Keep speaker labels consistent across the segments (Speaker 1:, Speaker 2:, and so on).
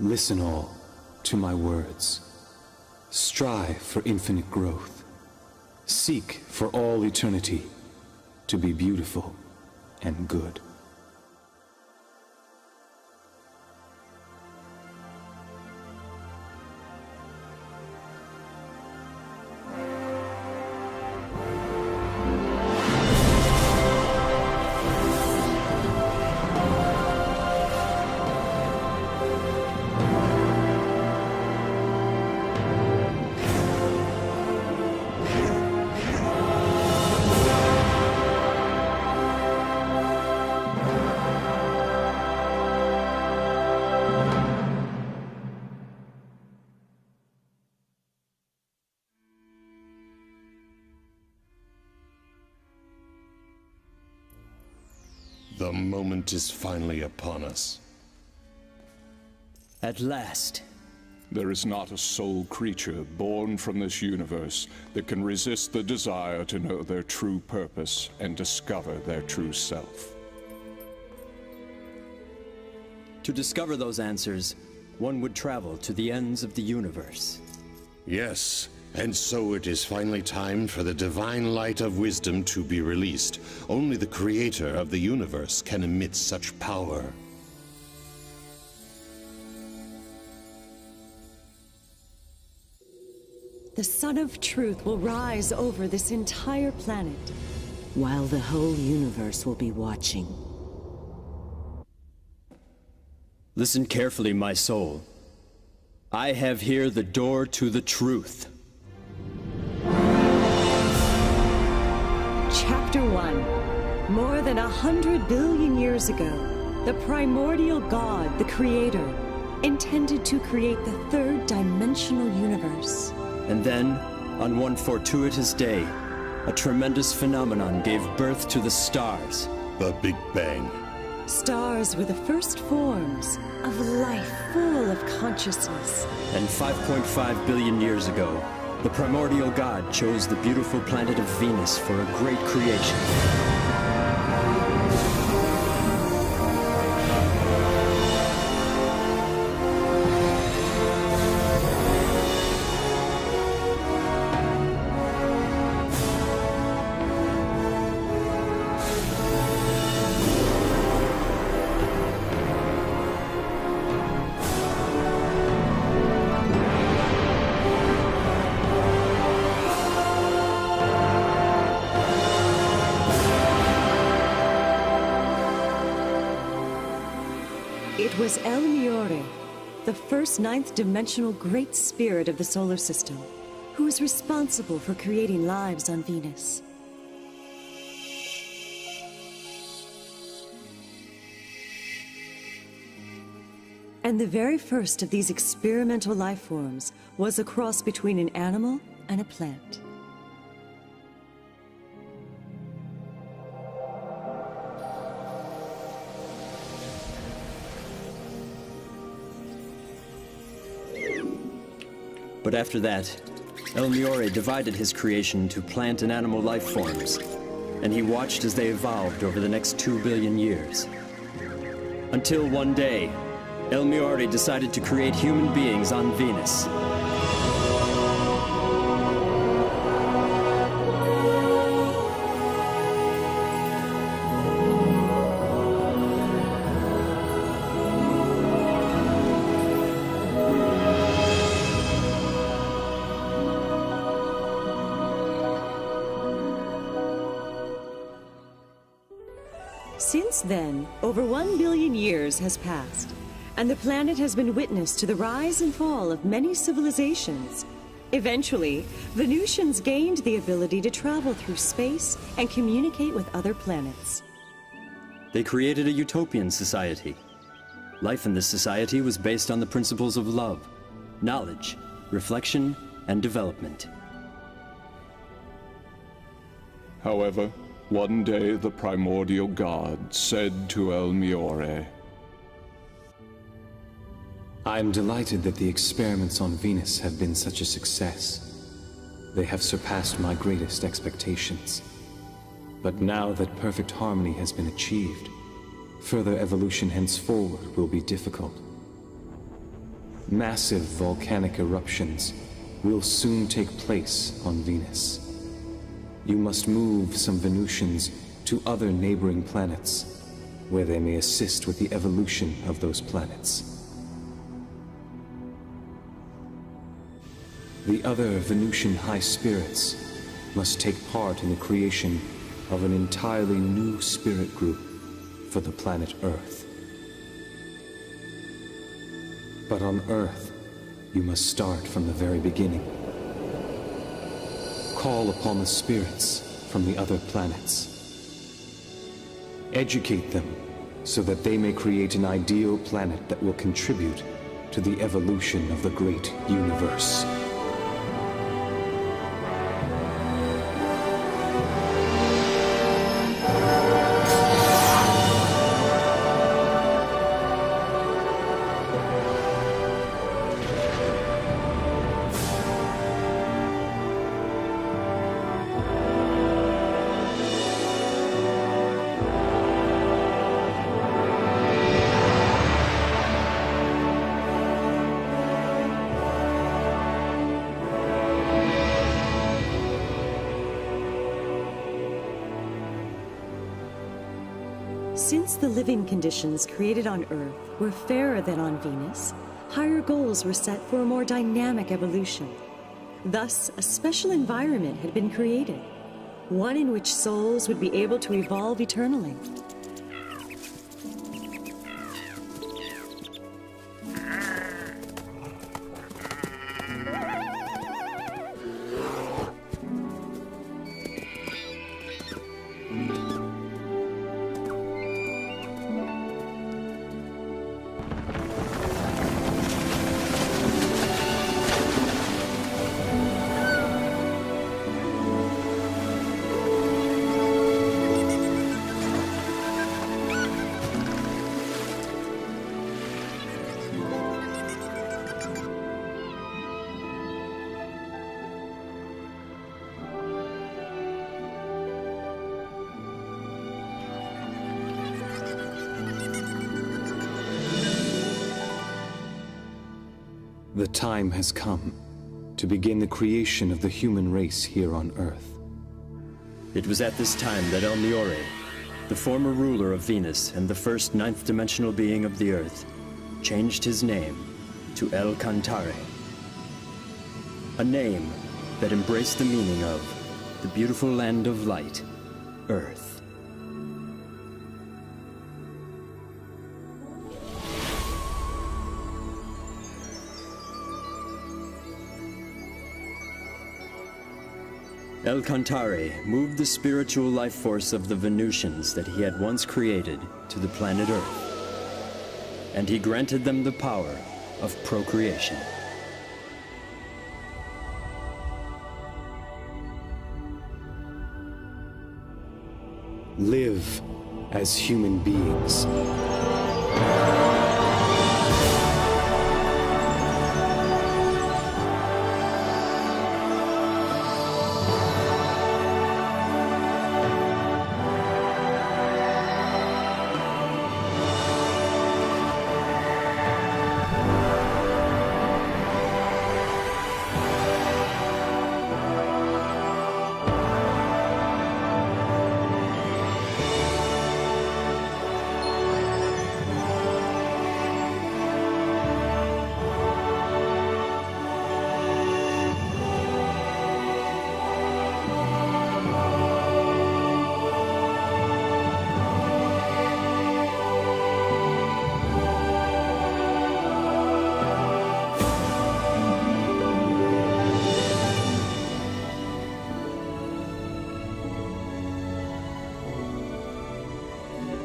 Speaker 1: Listen all to my words. Strive for infinite growth. Seek for all eternity to be beautiful and good.
Speaker 2: The moment is finally upon us.
Speaker 3: At last.
Speaker 4: There is not a soul creature born from this universe that can resist the desire to know their true purpose and discover their true self.
Speaker 3: To discover those answers, one would travel to the ends of the universe.
Speaker 2: Yes, and so it is finally time for the divine light of wisdom to be released. Only the creator of the universe can emit such power.
Speaker 5: The Sun of Truth will rise over this entire planet, while the whole universe will be watching.
Speaker 3: Listen carefully, my soul. I have here the door to the truth.
Speaker 5: Chapter 1. More than 100 billion years ago, the primordial God, the Creator, intended to create the third-dimensional universe.
Speaker 3: And then, on one fortuitous day, a tremendous phenomenon gave birth to the stars.
Speaker 2: The Big Bang.
Speaker 5: Stars were the first forms of life full of consciousness.
Speaker 3: And 5.5 billion years ago, the primordial God chose the beautiful planet of Venus for a great creation.
Speaker 5: It was El Miore, the first ninth-dimensional great spirit of the solar system, who was responsible for creating lives on Venus. And the very first of these experimental life forms was a cross between an animal and a plant.
Speaker 3: But after that, El Miore divided his creation to plant and animal life forms, and he watched as they evolved over the next 2 billion years. Until one day, El Miore decided to create human beings on Venus.
Speaker 5: Since then, over 1 billion years has passed, and the planet has been witness to the rise and fall of many civilizations. Eventually, Venusians gained the ability to travel through space and communicate with other planets.
Speaker 3: They created a utopian society. Life in this society was based on the principles of love, knowledge, reflection, and development.
Speaker 4: However, one day the primordial God said to El Miore,
Speaker 1: I am delighted that the experiments on Venus have been such a success. They have surpassed my greatest expectations. But now that perfect harmony has been achieved, further evolution henceforward will be difficult. Massive volcanic eruptions will soon take place on Venus. You must move some Venusians to other neighboring planets, where they may assist with the evolution of those planets. The other Venusian high spirits must take part in the creation of an entirely new spirit group for the planet Earth. But on Earth, you must start from the very beginning. Call upon the spirits from the other planets. Educate them so that they may create an ideal planet that will contribute to the evolution of the great universe.
Speaker 5: Since the living conditions created on Earth were fairer than on Venus, higher goals were set for a more dynamic evolution. Thus, a special environment had been created, one in which souls would be able to evolve eternally.
Speaker 1: The time has come to begin the creation of the human race here on Earth.
Speaker 3: It was at this time that El Miore, the former ruler of Venus and the first ninth-dimensional being of the Earth, changed his name to El Cantare. A name that embraced the meaning of the beautiful land of light, Earth. El Cantare moved the spiritual life force of the Venusians that he had once created to the planet Earth, and he granted them the power of procreation.
Speaker 1: Live as human beings.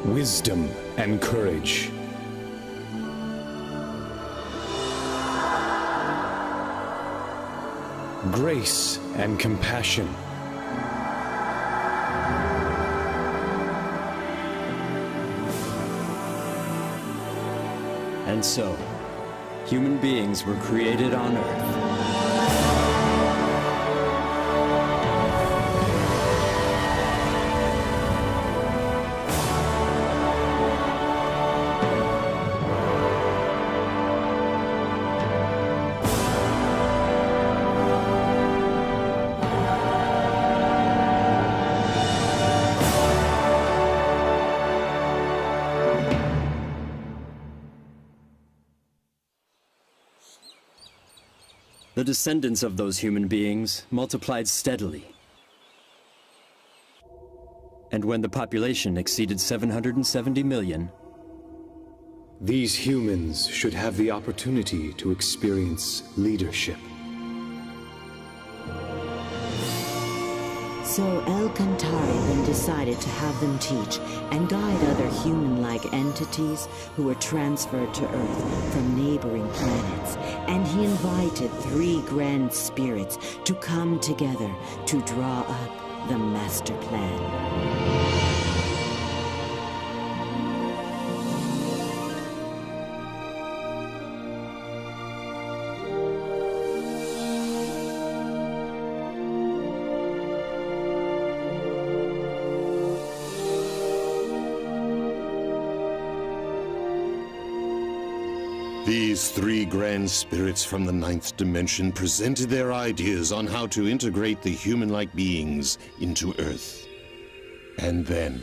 Speaker 1: Wisdom and courage. Grace and compassion.
Speaker 3: And so, human beings were created on Earth. The descendants of those human beings multiplied steadily. And when the population exceeded 770 million,
Speaker 1: these humans should have the opportunity to experience leadership.
Speaker 6: So Alchemy then decided to have them teach and guide other human-like entities who were transferred to Earth from neighboring planets. And he invited 3 grand spirits to come together to draw up the master plan.
Speaker 2: These 3 grand spirits from the 9th dimension presented their ideas on how to integrate the human-like beings into Earth. And then...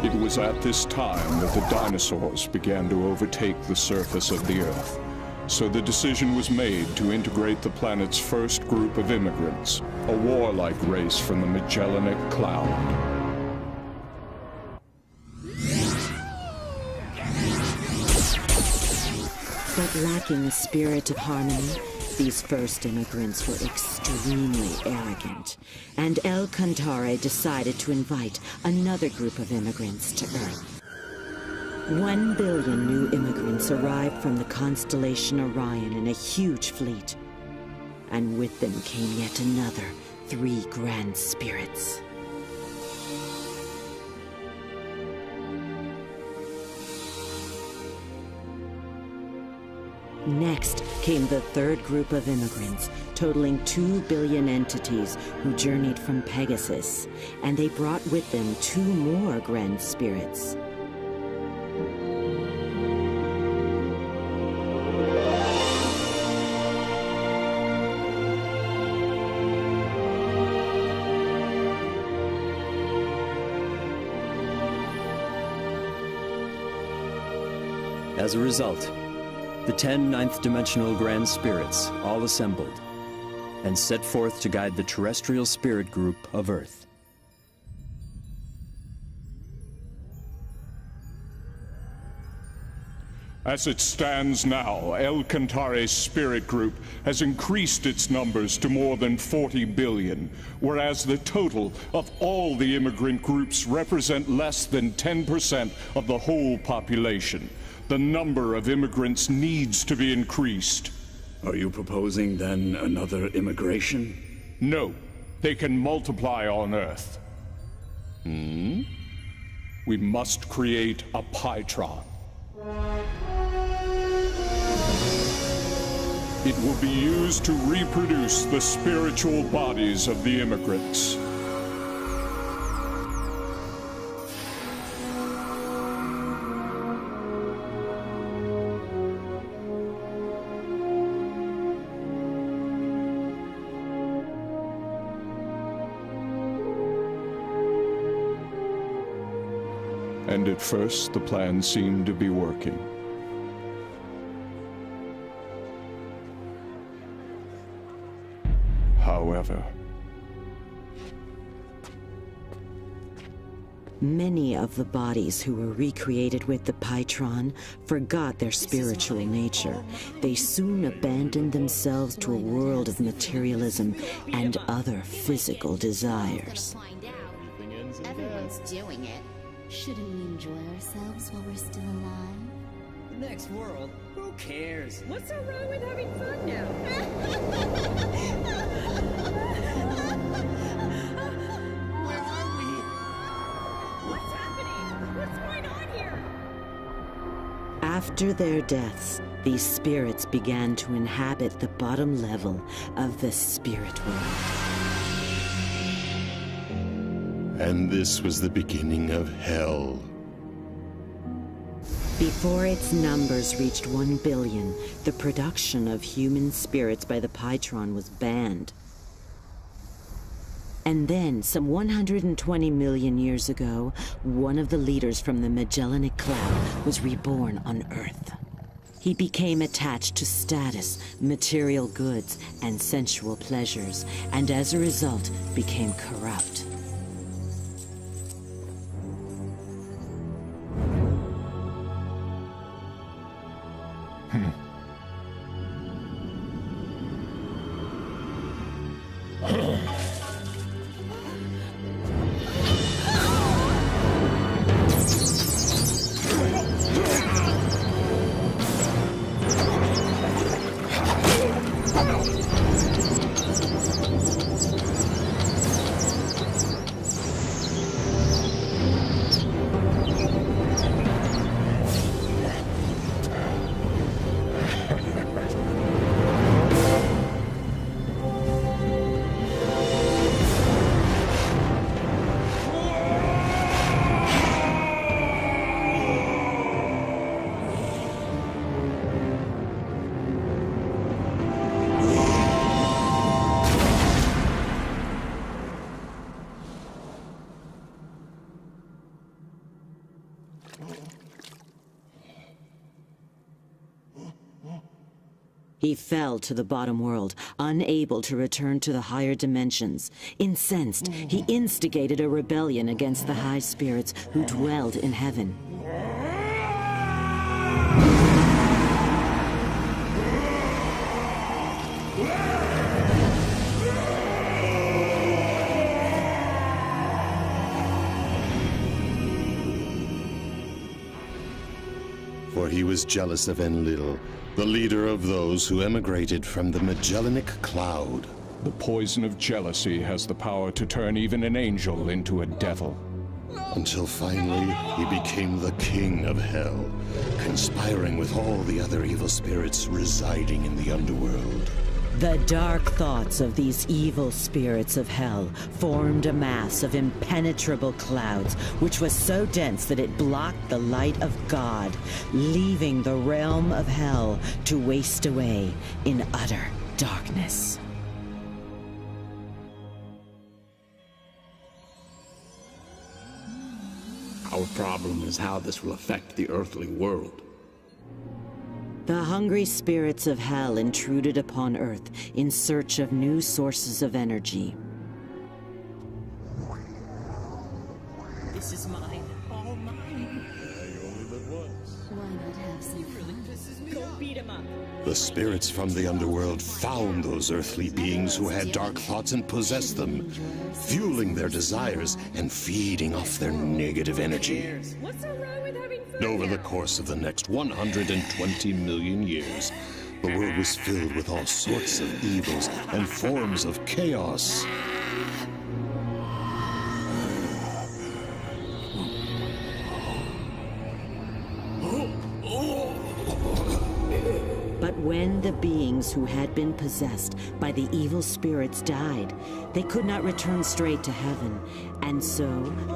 Speaker 4: It was at this time that the dinosaurs began to overtake the surface of the Earth. So the decision was made to integrate the planet's first group of immigrants, a warlike race from the Magellanic Cloud.
Speaker 6: But lacking a spirit of harmony, these first immigrants were extremely arrogant, and El Cantare decided to invite another group of immigrants to Earth. 1 billion new immigrants arrived from the constellation Orion in a huge fleet, and with them came yet another 3 grand spirits. Next came the 3rd group of immigrants, totaling 2 billion entities who journeyed from Pegasus, and they brought with them 2 more grand spirits.
Speaker 3: as a result, the 10 ninth-dimensional Grand Spirits all assembled and set forth to guide the terrestrial spirit group of Earth.
Speaker 4: As it stands now, El Cantare's spirit group has increased its numbers to more than 40 billion, whereas the total of all the immigrant groups represent less than 10% of the whole population. The number of immigrants needs to be increased.
Speaker 7: Are you proposing, then, another immigration?
Speaker 4: No, they can multiply on Earth. We must create a Pytron. It will be used to reproduce the spiritual bodies of the immigrants. And at first, the plan seemed to be working. However,
Speaker 6: many of the bodies who were recreated with the Pytron forgot their spiritual nature. They soon abandoned themselves to a world of materialism and other physical desires.
Speaker 8: Everyone's doing it. Shouldn't we enjoy ourselves while we're still alive?
Speaker 3: The next world? Who cares?
Speaker 5: What's so wrong with having fun now?
Speaker 3: Where are we?
Speaker 5: What's happening? What's going on here?
Speaker 6: After their deaths, these spirits began to inhabit the bottom level of the spirit world.
Speaker 2: And this was the beginning of hell.
Speaker 6: Before its numbers reached 1 billion, the production of human spirits by the Pytron was banned. And then, some 120 million years ago, one of the leaders from the Magellanic Cloud was reborn on Earth. He became attached to status, material goods, and sensual pleasures, and as a result, became corrupt. He fell to the bottom world, unable to return to the higher dimensions. Incensed, he instigated a rebellion against the high spirits who dwelled in heaven.
Speaker 2: For he was jealous of Enlil, the leader of those who emigrated from the Magellanic Cloud.
Speaker 4: The poison of jealousy has the power to turn even an angel into a devil.
Speaker 2: Until finally, he became the king of hell, conspiring with all the other evil spirits residing in the underworld.
Speaker 6: The dark thoughts of these evil spirits of hell formed a mass of impenetrable clouds, which was so dense that it blocked the light of God, leaving the realm of hell to waste away in utter darkness.
Speaker 7: Our problem is how this will affect the earthly world.
Speaker 6: The hungry spirits of hell intruded upon Earth in search of new sources of energy.
Speaker 5: This is mine, all mine.
Speaker 8: Why not have some fun?
Speaker 5: Go beat him up.
Speaker 2: The spirits from the underworld found those earthly beings who had dark thoughts and possessed them, fueling their desires and feeding off their negative energy.
Speaker 5: What's so wrong with having fun?
Speaker 2: Over the course of the next 120 million years, the world was filled with all sorts of evils and forms of chaos.
Speaker 6: But when the beings who had been possessed by the evil spirits died, they could not return straight to heaven. And so,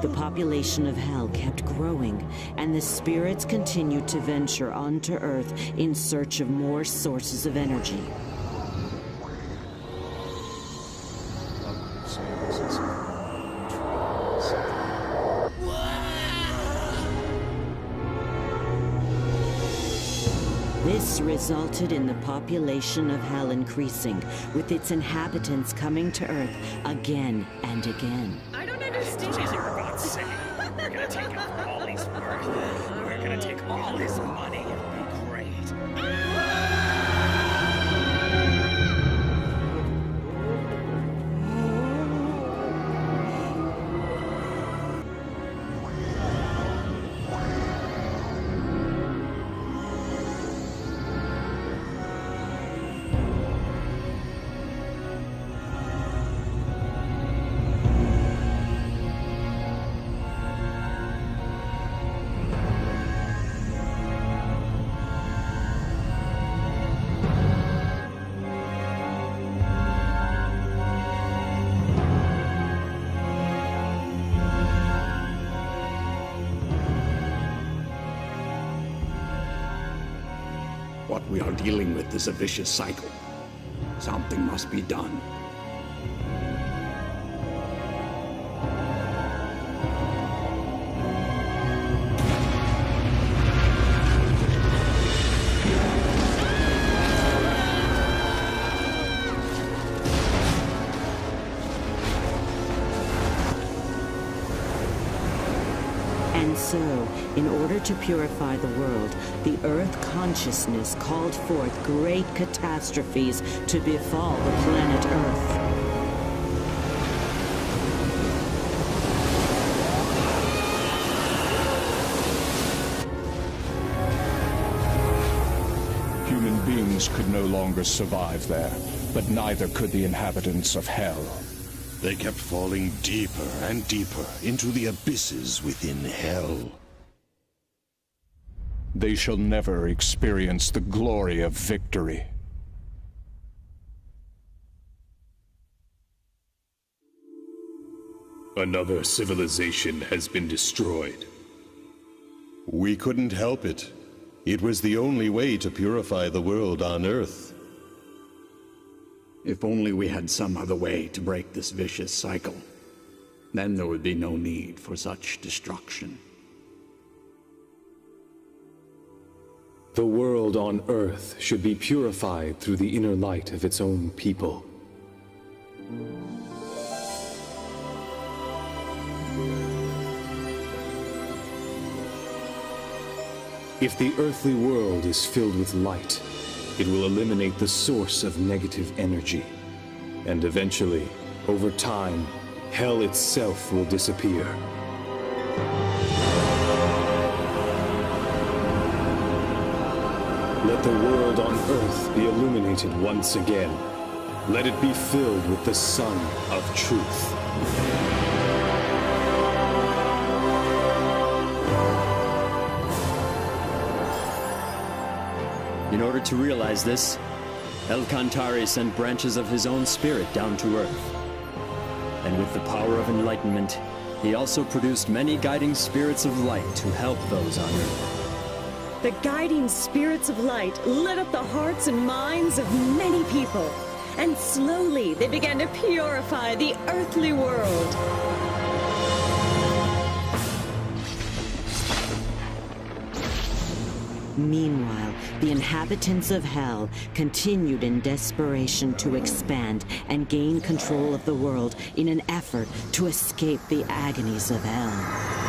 Speaker 6: the population of hell kept growing, and the spirits continued to venture onto Earth in search of more sources of energy. This resulted in the population of hell increasing, with its inhabitants coming to Earth again and again.
Speaker 5: I don't understand.
Speaker 9: Jesus, you're about to say, we're gonna take out all his worth. We're gonna take all his money. It'll be great.
Speaker 7: We are dealing with this vicious cycle. Something must be done.
Speaker 6: So, in order to purify the world, the Earth consciousness called forth great catastrophes to befall the planet Earth.
Speaker 4: Human beings could no longer survive there, but neither could the inhabitants of Hell.
Speaker 2: They kept falling deeper and deeper into the abysses within Hell.
Speaker 4: They shall never experience the glory of victory.
Speaker 10: Another civilization has been destroyed.
Speaker 2: We couldn't help it. It was the only way to purify the world on Earth.
Speaker 7: If only we had some other way to break this vicious cycle. Then there would be no need for such destruction.
Speaker 1: The world on Earth should be purified through the inner light of its own people. If the earthly world is filled with light, it will eliminate the source of negative energy. And eventually, over time, Hell itself will disappear. Let the world on Earth be illuminated once again. Let it be filled with the sun of truth.
Speaker 3: In order to realize this, Alchemy sent branches of his own spirit down to Earth. And with the power of Enlightenment, he also produced many guiding spirits of light to help those on Earth.
Speaker 5: The guiding spirits of light lit up the hearts and minds of many people, and slowly they began to purify the earthly world.
Speaker 6: Meanwhile, the inhabitants of Hell continued in desperation to expand and gain control of the world in an effort to escape the agonies of Hell.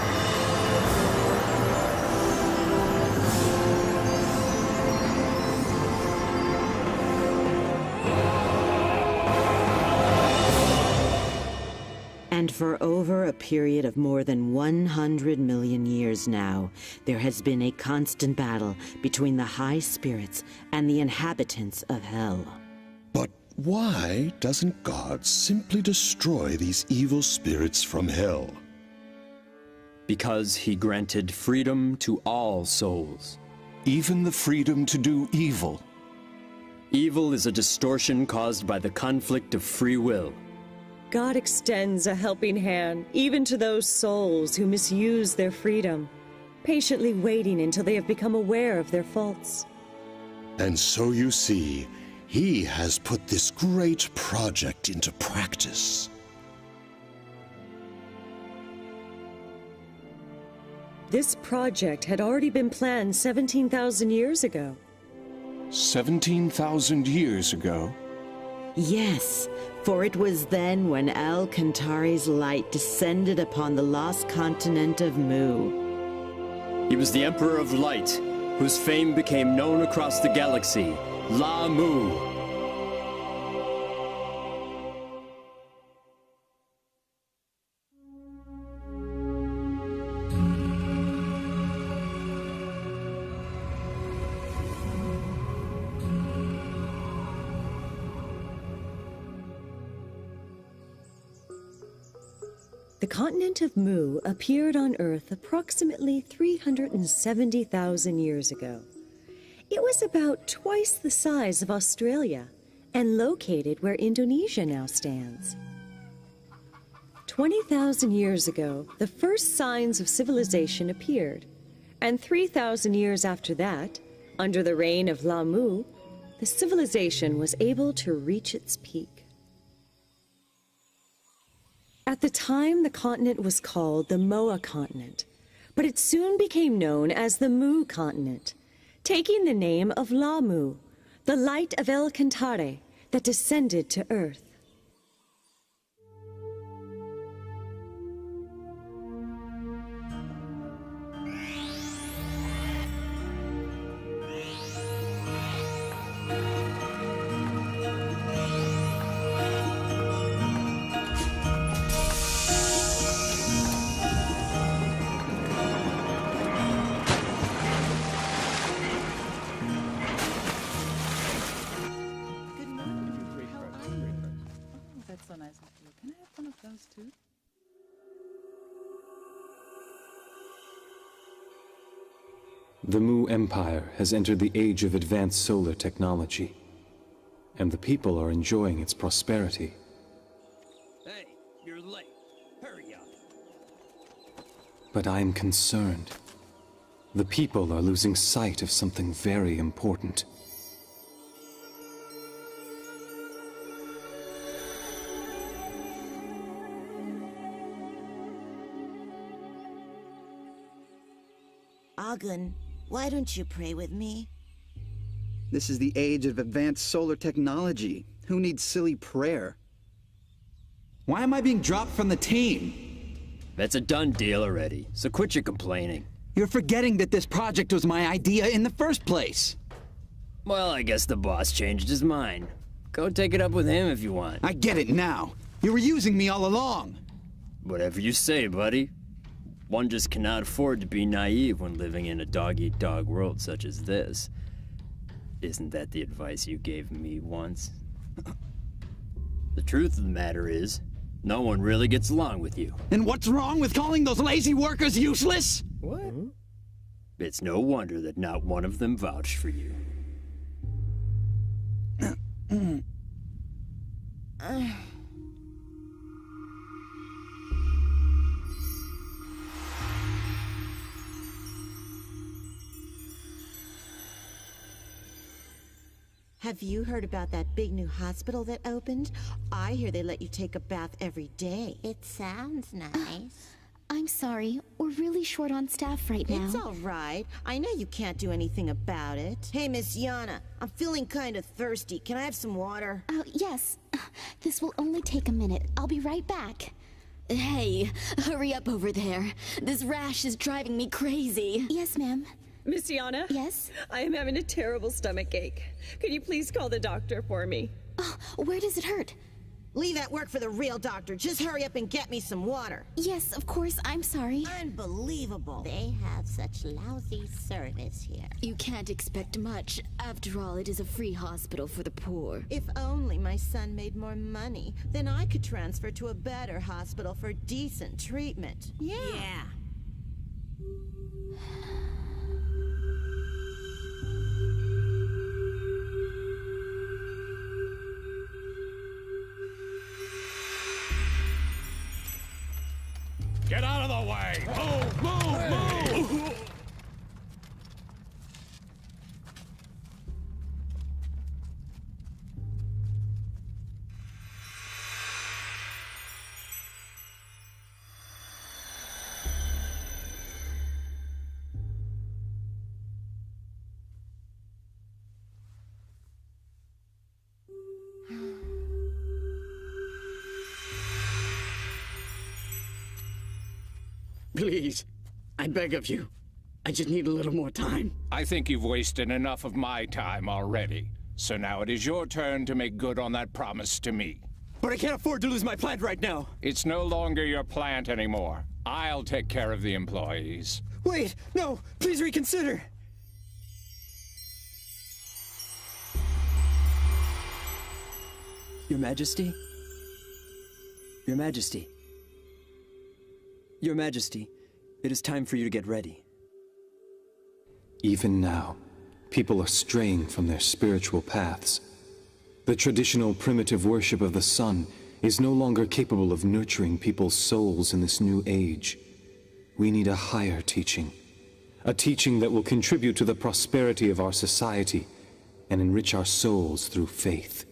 Speaker 6: And for over a period of more than 100 million years now, there has been a constant battle between the high spirits and the inhabitants of Hell.
Speaker 2: But why doesn't God simply destroy these evil spirits from Hell?
Speaker 3: Because he granted freedom to all souls.
Speaker 4: Even the freedom to do evil.
Speaker 3: Evil is a distortion caused by the conflict of free will.
Speaker 5: God extends a helping hand even to those souls who misuse their freedom, patiently waiting until they have become aware of their faults.
Speaker 2: And so you see, he has put this great project into practice.
Speaker 5: This project had already been planned 17,000 years ago.
Speaker 4: 17,000 years ago?
Speaker 6: Yes, for it was then when Alchemy's light descended upon the lost continent of Mu.
Speaker 3: He was the Emperor of Light, whose fame became known across the galaxy, La Mu.
Speaker 5: The continent of Mu appeared on Earth approximately 370,000 years ago. It was about twice the size of Australia and located where Indonesia now stands. 20,000 years ago, the first signs of civilization appeared, and 3,000 years after that, Under the reign of Lamu, the civilization was able to reach its peak. At the time, the continent was called the Moa continent, but it soon became known as the Mu continent, taking the name of Lamu, the light of El Cantare that descended to Earth.
Speaker 1: The Mu Empire has entered the age of advanced solar technology, and the people are enjoying its prosperity.
Speaker 3: Hey, you're late. Hurry up.
Speaker 1: But I'm concerned. The people are losing sight of something very important.
Speaker 11: Agun, why don't you pray with me?
Speaker 12: This is the age of advanced solar technology. Who needs silly prayer? Why am I being dropped from the team?
Speaker 3: That's a done deal already, so quit your complaining.
Speaker 12: You're forgetting that this project was my idea in the first place.
Speaker 3: Well, I guess the boss changed his mind. Go take it up with him if you want.
Speaker 12: I get it now. You were using me all along.
Speaker 3: Whatever you say, buddy. One just cannot afford to be naive when living in a dog-eat-dog world such as this. Isn't that the advice you gave me once? The truth of the matter is, no one really gets along with you.
Speaker 12: And what's wrong with calling those lazy workers useless?
Speaker 3: What? It's no wonder that not one of them vouched for you.
Speaker 11: Have you heard about that big new hospital that opened? I hear they let you take a bath every day.
Speaker 8: It sounds nice. I'm sorry, we're really short on staff right now.
Speaker 11: It's all right. I know you can't do anything about it. Hey, Miss Yana, I'm feeling kind of thirsty. Can I have some water?
Speaker 8: Oh, yes. This will only take a minute. I'll be right back. Hey, hurry up over there. This rash is driving me crazy. Yes, ma'am.
Speaker 5: Miss Yana?
Speaker 8: Yes?
Speaker 5: I am having a terrible stomach ache. Could you please call the doctor for me?
Speaker 8: Oh, where does it hurt?
Speaker 11: Leave that work for the real doctor. Just hurry up and get me some water.
Speaker 8: Yes, of course. I'm sorry.
Speaker 11: Unbelievable.
Speaker 8: They have such lousy service here. You can't expect much. After all, it is a free hospital for the poor.
Speaker 11: If only my son made more money, then I could transfer to a better hospital for decent treatment. Yeah.
Speaker 9: Get out of the way! Move! Move!
Speaker 7: Please, I beg of you. I just need a little more time.
Speaker 4: I think you've wasted enough of my time already. So now it is your turn to make good on that promise to me.
Speaker 12: But I can't afford to lose my plant right now.
Speaker 4: It's no longer your plant anymore. I'll take care of the employees.
Speaker 12: Wait, no, please reconsider.
Speaker 3: Your Majesty? Your Majesty. Your Majesty, it is time for you to get ready.
Speaker 1: Even now, people are straying from their spiritual paths. The traditional primitive worship of the sun is no longer capable of nurturing people's souls in this new age. We need a higher teaching, A teaching that will contribute to the prosperity of our society and enrich our souls through faith.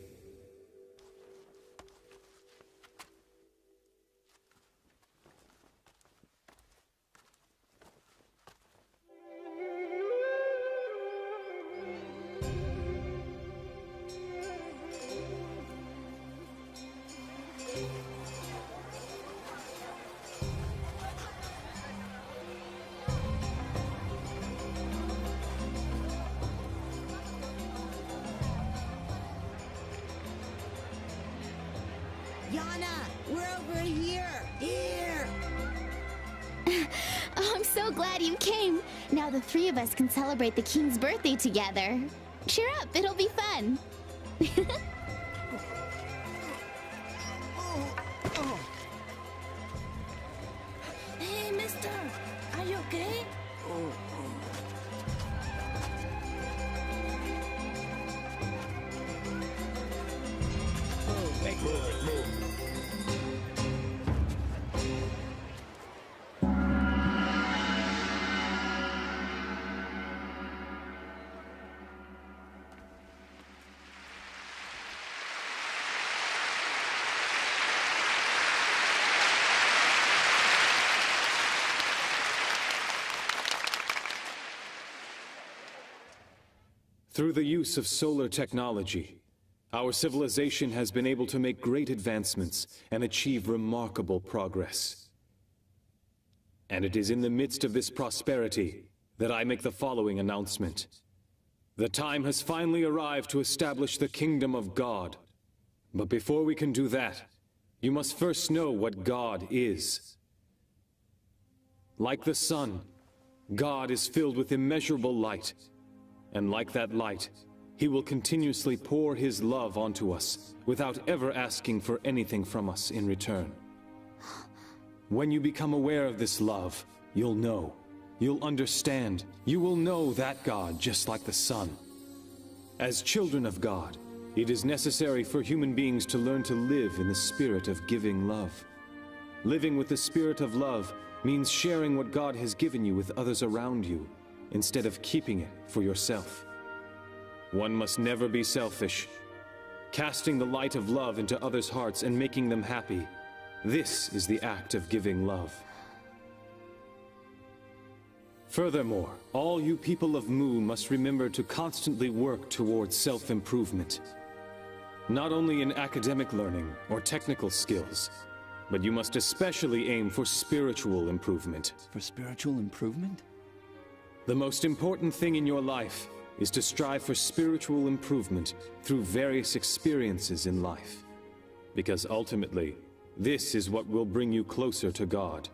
Speaker 11: Yana, we're over here! Here!
Speaker 8: Oh, I'm so glad you came. Now the three of us can celebrate the king's birthday together. Cheer up, it'll be fun.
Speaker 11: Hey, mister! Are you okay?
Speaker 1: Through the use of solar technology, our civilization has been able to make great advancements and achieve remarkable progress. And it is in the midst of this prosperity that I make the following announcement. The time has finally arrived to establish the kingdom of God. But before we can do that, you must first know what God is. Like the sun, God is filled with immeasurable light. And like that light, He will continuously pour His love onto us without ever asking for anything from us in return. When you become aware of this love, you'll know, you'll understand, you will know that God just like the sun. As children of God, it is necessary for human beings to learn to live in the spirit of giving love. Living with the spirit of love means sharing what God has given you with others around you, instead of keeping it for yourself. One must never be selfish. Casting the light of love into others' hearts and making them happy, this is the act of giving love. Furthermore, all you people of Mu must remember to constantly work towards self-improvement. Not only in academic learning or technical skills, but you must especially aim for spiritual improvement.
Speaker 12: For spiritual improvement?
Speaker 1: The most important thing in your life is to strive for spiritual improvement through various experiences in life. Because ultimately, this is what will bring you closer to God.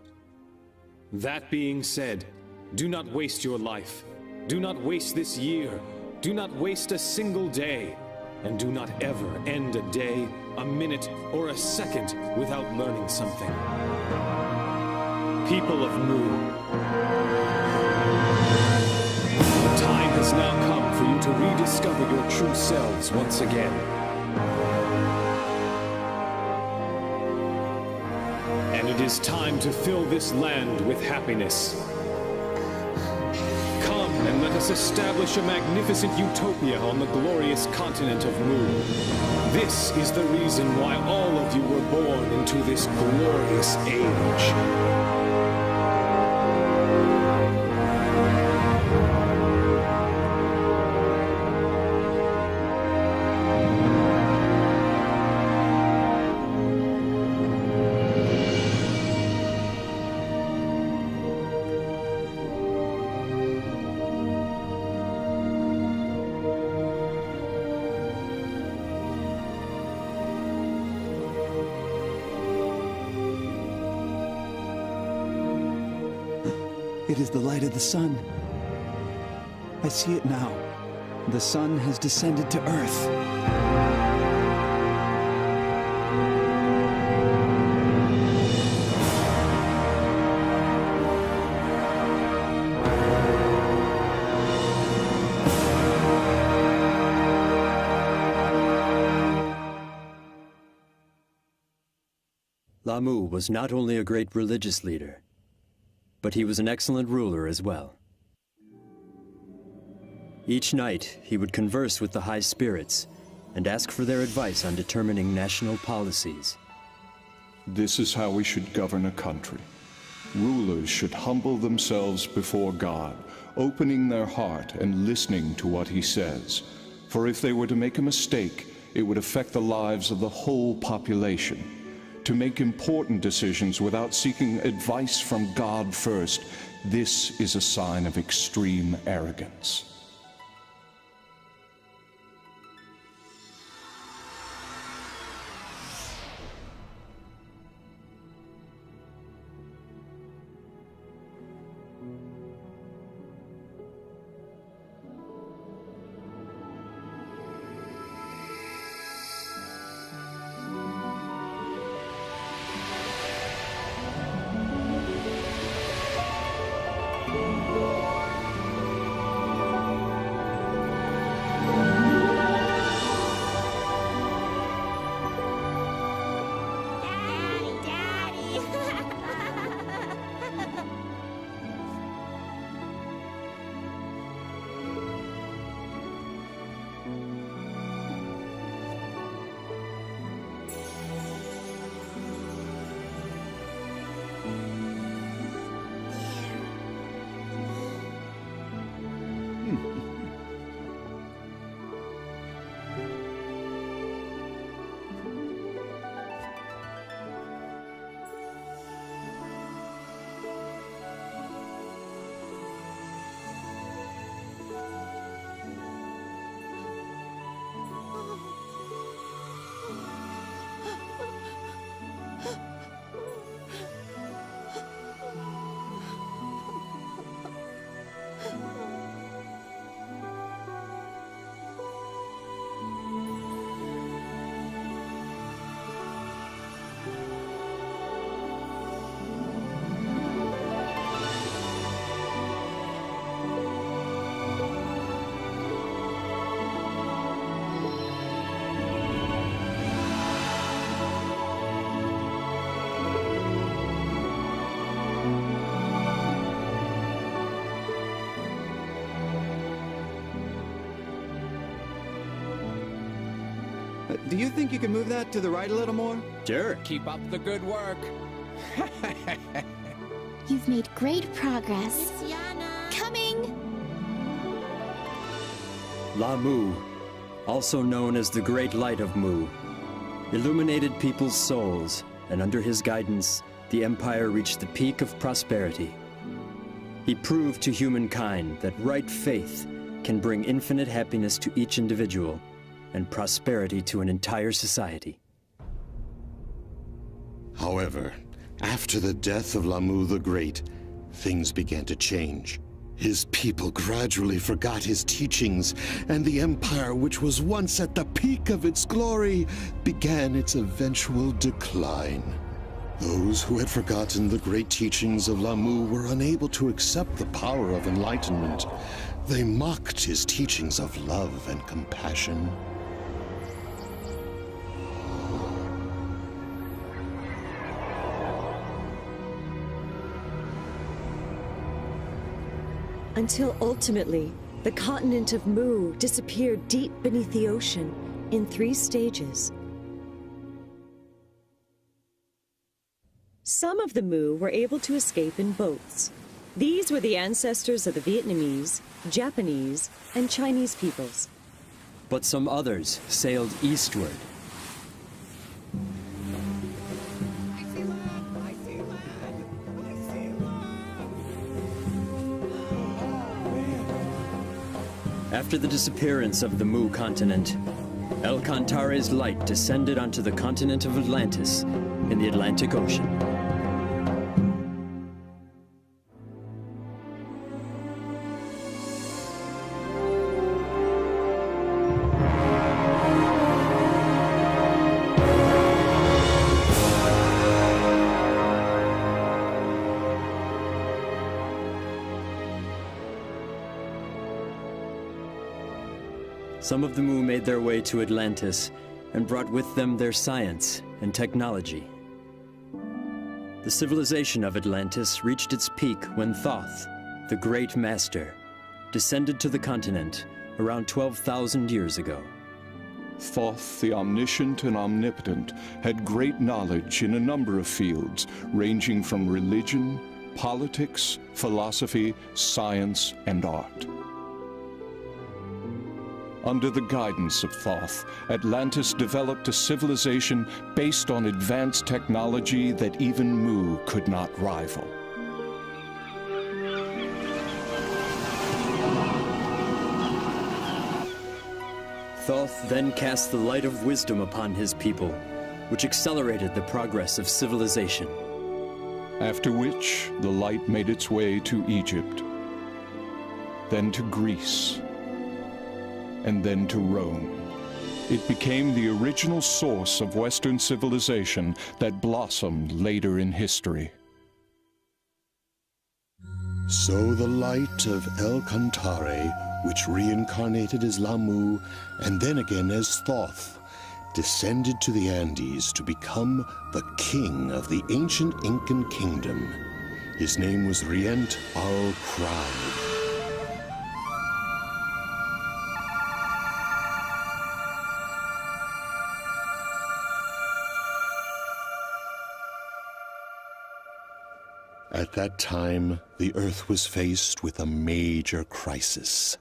Speaker 1: That being said, do not waste your life. Do not waste this year. Do not waste a single day. And do not ever end a day, a minute, or a second without learning something. People of Mu, the time has now come for you to rediscover your true selves once again. And it is time to fill this land with happiness. Come and let us establish a magnificent utopia on the glorious continent of Mu. This is the reason why all of you were born into this glorious age.
Speaker 12: It is the light of the sun. I see it now. The sun has descended to Earth.
Speaker 3: Lahmu was not only a great religious leader, but he was an excellent ruler as well. Each night, he would converse with the high spirits and ask for their advice on determining national policies.
Speaker 4: This is how we should govern a country. Rulers should humble themselves before God, opening their heart and listening to what he says. For if they were to make a mistake, it would affect the lives of the whole population. To make important decisions without seeking advice from God first, this is a sign of extreme arrogance.
Speaker 12: Do you think you can move that to the right a little more?
Speaker 3: Sure.
Speaker 9: Keep up the good work.
Speaker 8: You've made great progress. Coming!
Speaker 3: La Mu, also known as the Great Light of Mu, illuminated people's souls, and under his guidance, the Empire reached the peak of prosperity. He proved to humankind that right faith can bring infinite happiness to each individual, and prosperity to an entire society.
Speaker 2: However, after the death of Lamu the Great, things began to change. His people gradually forgot his teachings, and the empire, which was once at the peak of its glory, began its eventual decline. Those who had forgotten the great teachings of Lamu were unable to accept the power of enlightenment. They mocked his teachings of love and compassion.
Speaker 5: Until ultimately, the continent of Mu disappeared deep beneath the ocean in 3 stages. Some of the Mu were able to escape in boats. These were the ancestors of the Vietnamese, Japanese, and Chinese peoples.
Speaker 3: But some others sailed eastward. After the disappearance of the Mu continent, El Cantare's light descended onto the continent of Atlantis in the Atlantic Ocean. Some of the Mu made their way to Atlantis and brought with them their science and technology. The civilization of Atlantis reached its peak when Thoth, the Great Master, descended to the continent around 12,000 years ago.
Speaker 4: Thoth, the omniscient and omnipotent, had great knowledge in a number of fields, ranging from religion, politics, philosophy, science, and art. Under the guidance of Thoth, Atlantis developed a civilization based on advanced technology that even Mu could not rival.
Speaker 3: Thoth then cast the light of wisdom upon his people, which accelerated the progress of civilization.
Speaker 4: After which, the light made its way to Egypt, then to Greece, and then to Rome. It became the original source of Western civilization that blossomed later in history.
Speaker 2: So the light of El Cantare, which reincarnated as Lamu and then again as Thoth, descended to the Andes to become the king of the ancient Incan kingdom. His name was Rient al-Crowd. At that time, the Earth was faced with a major crisis.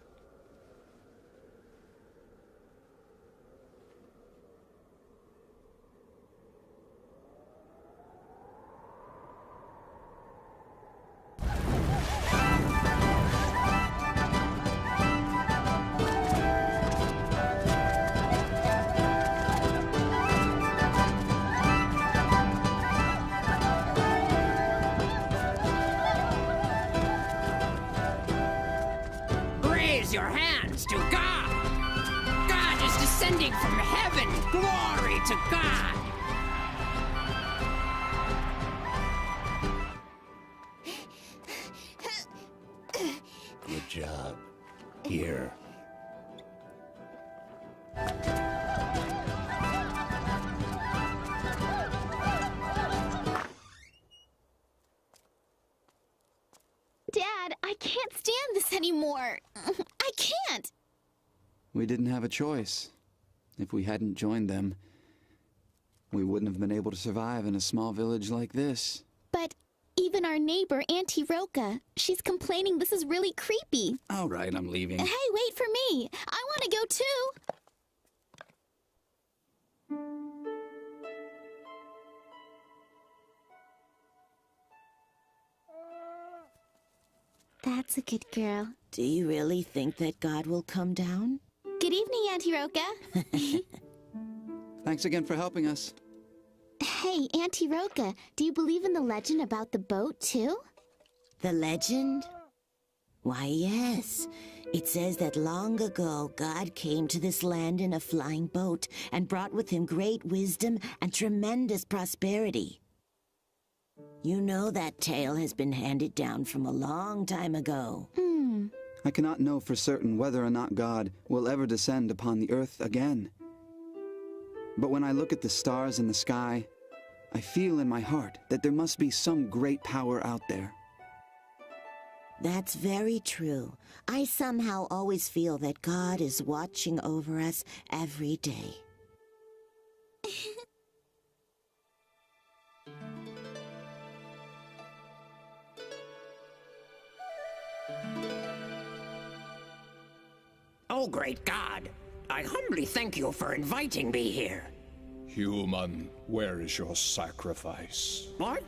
Speaker 9: Raise your hands to God! God is descending from heaven! Glory to God!
Speaker 2: Good job. Here.
Speaker 8: Dad, I can't stand this anymore. I can't.
Speaker 12: We didn't have a choice. If we hadn't joined them, we wouldn't have been able to survive in a small village like this.
Speaker 8: But even our neighbor, Auntie Roca, she's complaining this is really creepy.
Speaker 12: All right, I'm leaving.
Speaker 8: Hey, wait for me. I want to go too. That's a good girl.
Speaker 11: Do you really think that God will come down?
Speaker 8: Good evening, Auntie Roca.
Speaker 12: Thanks again for helping us.
Speaker 8: Hey, Auntie Roca, do you believe in the legend about the boat, too?
Speaker 11: The legend? Why, yes. It says that long ago, God came to this land in a flying boat and brought with him great wisdom and tremendous prosperity. You know that tale has been handed down from a long time ago.
Speaker 12: I cannot know for certain whether or not God will ever descend upon the earth again. But when I look at the stars in the sky, I feel in my heart that there must be some great power out there.
Speaker 11: That's very true. I somehow always feel that God is watching over us every day.
Speaker 9: Oh, great God! I humbly thank you for inviting me here.
Speaker 4: Human, where is your sacrifice?
Speaker 9: What?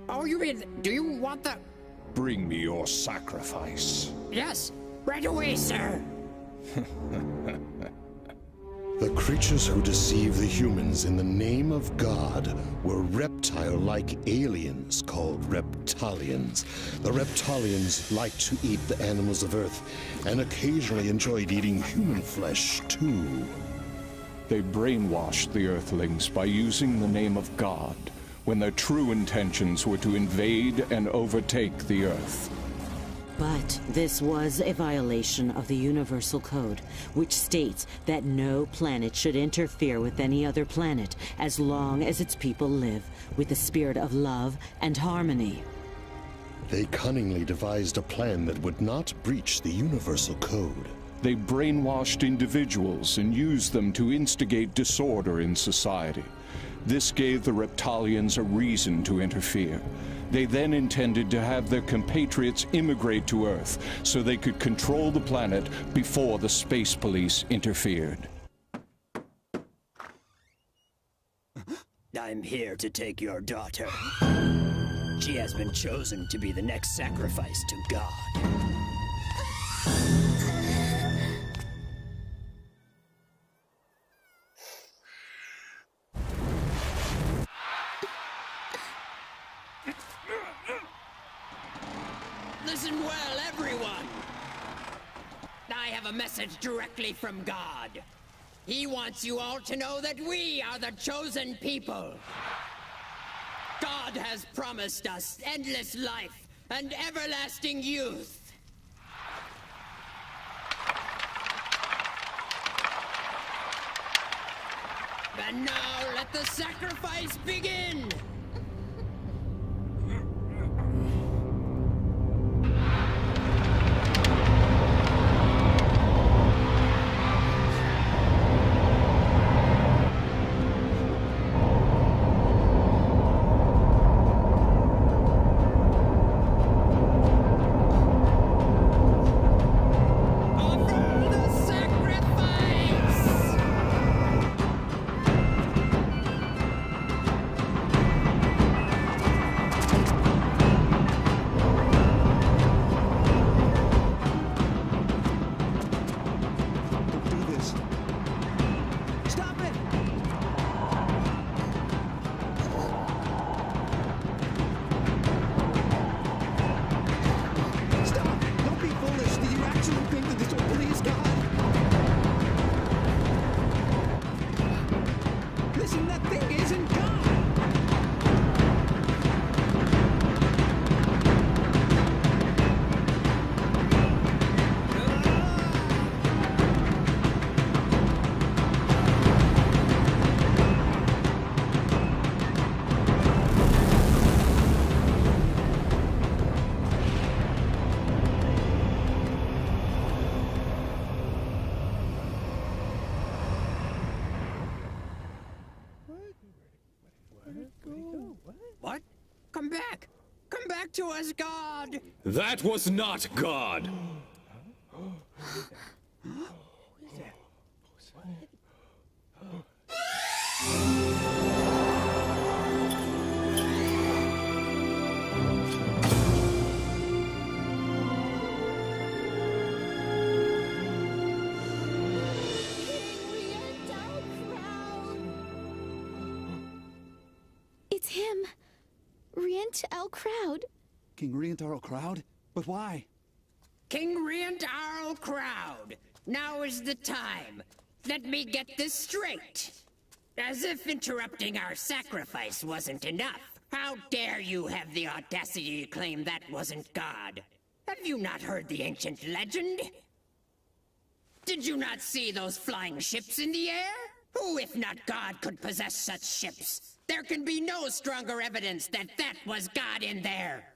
Speaker 9: Oh, you mean, do you want the...
Speaker 4: Bring me your sacrifice.
Speaker 9: Yes, right away, sir.
Speaker 2: The creatures who deceive the humans in the name of God were reptile-like aliens called reptilians. The reptilians liked to eat the animals of Earth and occasionally enjoyed eating human flesh, too.
Speaker 4: They brainwashed the Earthlings by using the name of God, when their true intentions were to invade and overtake the Earth.
Speaker 6: But this was a violation of the Universal Code, which states that no planet should interfere with any other planet as long as its people live with the spirit of love and harmony.
Speaker 2: They cunningly devised a plan that would not breach the Universal Code.
Speaker 4: They brainwashed individuals and used them to instigate disorder in society. This gave the Reptilians a reason to interfere. They then intended to have their compatriots immigrate to Earth so they could control the planet before the space police interfered.
Speaker 3: I'm here to take your daughter. She has been chosen to be the next sacrifice to God.
Speaker 13: Listen well, everyone! I have a message directly from God. He wants you all to know that we are the chosen people. God has promised us endless life and everlasting youth. And now let the sacrifice begin! What? Come back! Come back to us, God!
Speaker 10: That was not God!
Speaker 8: It's him. Rient Al Crowd.
Speaker 12: King Rient Al Crowd? But why?
Speaker 13: King Rient Al Crowd! Now is the time. Let me get this straight. As if interrupting our sacrifice wasn't enough. How dare you have the audacity to claim that wasn't God? Have you not heard the ancient legend? Did you not see those flying ships in the air? Who, if not God, could possess such ships? There can be no stronger evidence that that was God in there.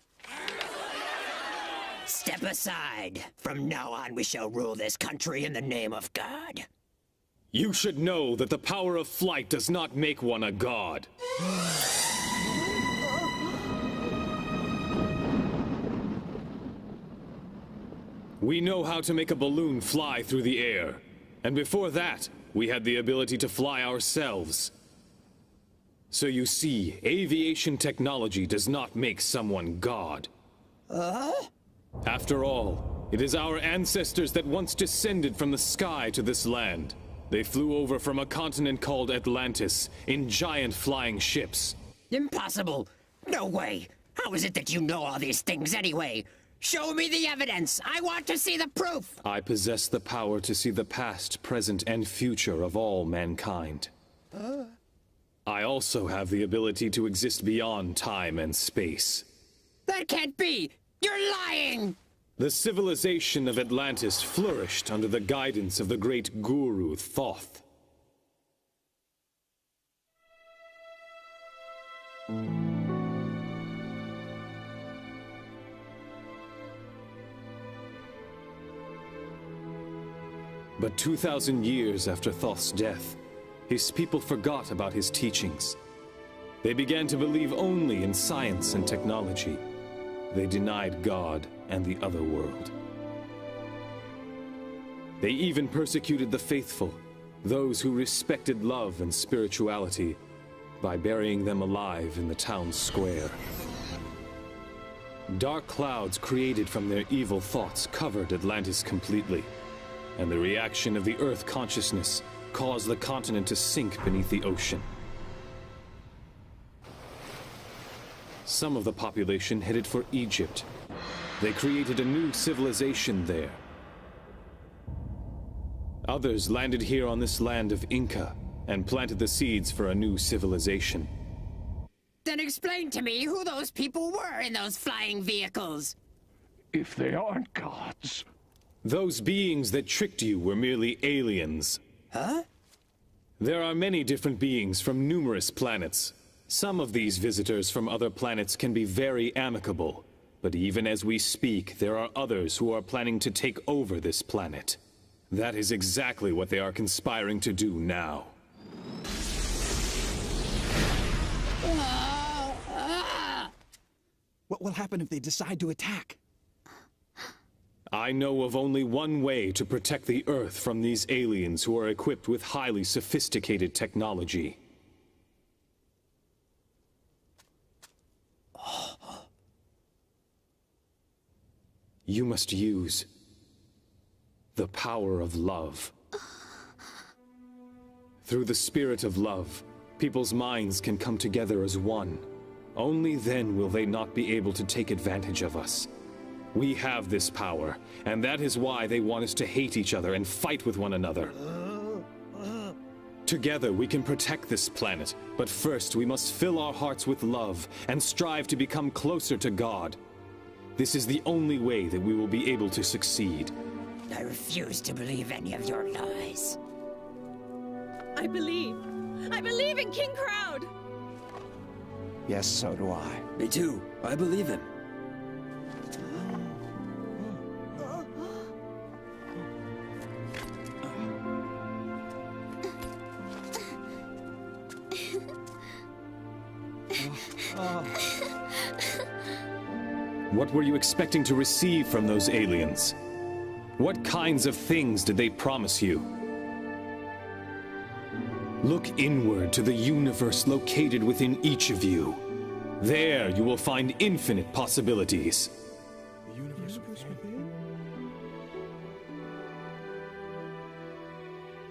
Speaker 13: Step aside. From now on, we shall rule this country in the name of God.
Speaker 10: You should know that the power of flight does not make one a god. We know how to make a balloon fly through the air. And before that, we had the ability to fly ourselves. So you see, aviation technology does not make someone God. After all, it is our ancestors that once descended from the sky to this land. They flew over from a continent called Atlantis in giant flying ships.
Speaker 13: Impossible! No way! How is it that you know all these things anyway? Show me the evidence! I want to see the proof!
Speaker 10: I possess the power to see the past, present, and future of all mankind. I also have the ability to exist beyond time and space.
Speaker 13: That can't be! You're lying!
Speaker 10: The civilization of Atlantis flourished under the guidance of the great guru Thoth. But 2,000 years after Thoth's death, his people forgot about his teachings. They began to believe only in science and technology. They denied God and the other world. They even persecuted the faithful, those who respected love and spirituality, by burying them alive in the town square. Dark clouds created from their evil thoughts covered Atlantis completely, and the reaction of the Earth consciousness caused the continent to sink beneath the ocean. Some of the population headed for Egypt. They created a new civilization there. Others landed here on this land of Inca and planted the seeds for a new civilization.
Speaker 13: Then explain to me who those people were in those flying vehicles.
Speaker 4: If they aren't gods.
Speaker 10: Those beings that tricked you were merely aliens.
Speaker 13: Huh?
Speaker 10: There are many different beings from numerous planets. Some of these visitors from other planets can be very amicable, but even as we speak, there are others who are planning to take over this planet. That is exactly what they are conspiring to do now.
Speaker 14: What will happen if they decide to attack?
Speaker 10: I know of only one way to protect the Earth from these aliens who are equipped with highly sophisticated technology. You must use the power of love. Through the spirit of love, people's minds can come together as one. Only then will they not be able to take advantage of us. We have this power, and that is why they want us to hate each other and fight with one another. Together we can protect this planet, but first we must fill our hearts with love and strive to become closer to God. This is the only way that we will be able to succeed.
Speaker 13: I refuse to believe any of your lies.
Speaker 5: I believe in King Crowd!
Speaker 14: Yes, so do I.
Speaker 3: Me too. I believe him.
Speaker 10: What were you expecting to receive from those aliens? What kinds of things did they promise you? Look inward to the universe located within each of you. There you will find infinite possibilities.
Speaker 14: The universe within?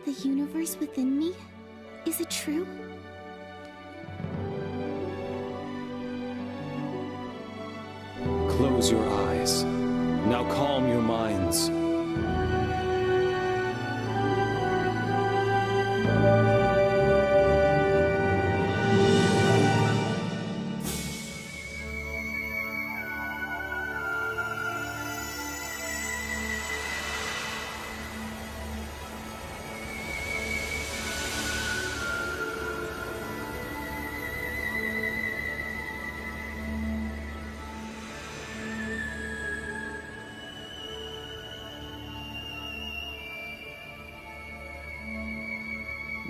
Speaker 8: The universe within me? Is it true?
Speaker 10: Close your eyes. Now calm your minds.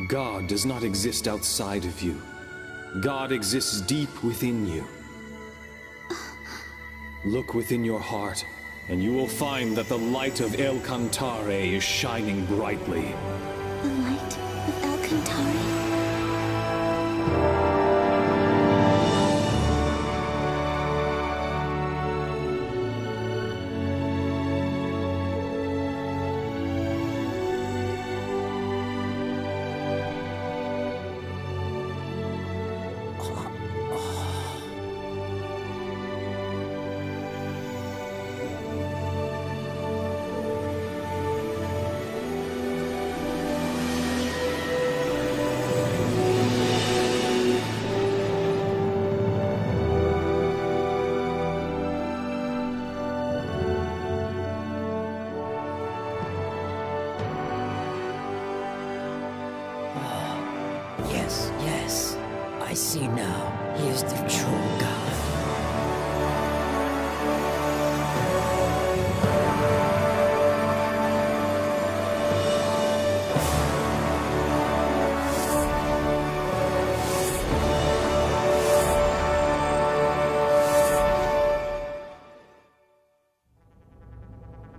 Speaker 10: God does not exist outside of you. God exists deep within you. Look within your heart, and you will find that the light of El Cantare is shining brightly.
Speaker 8: The light of El Cantare?
Speaker 13: Yes. I see now. He is the true God.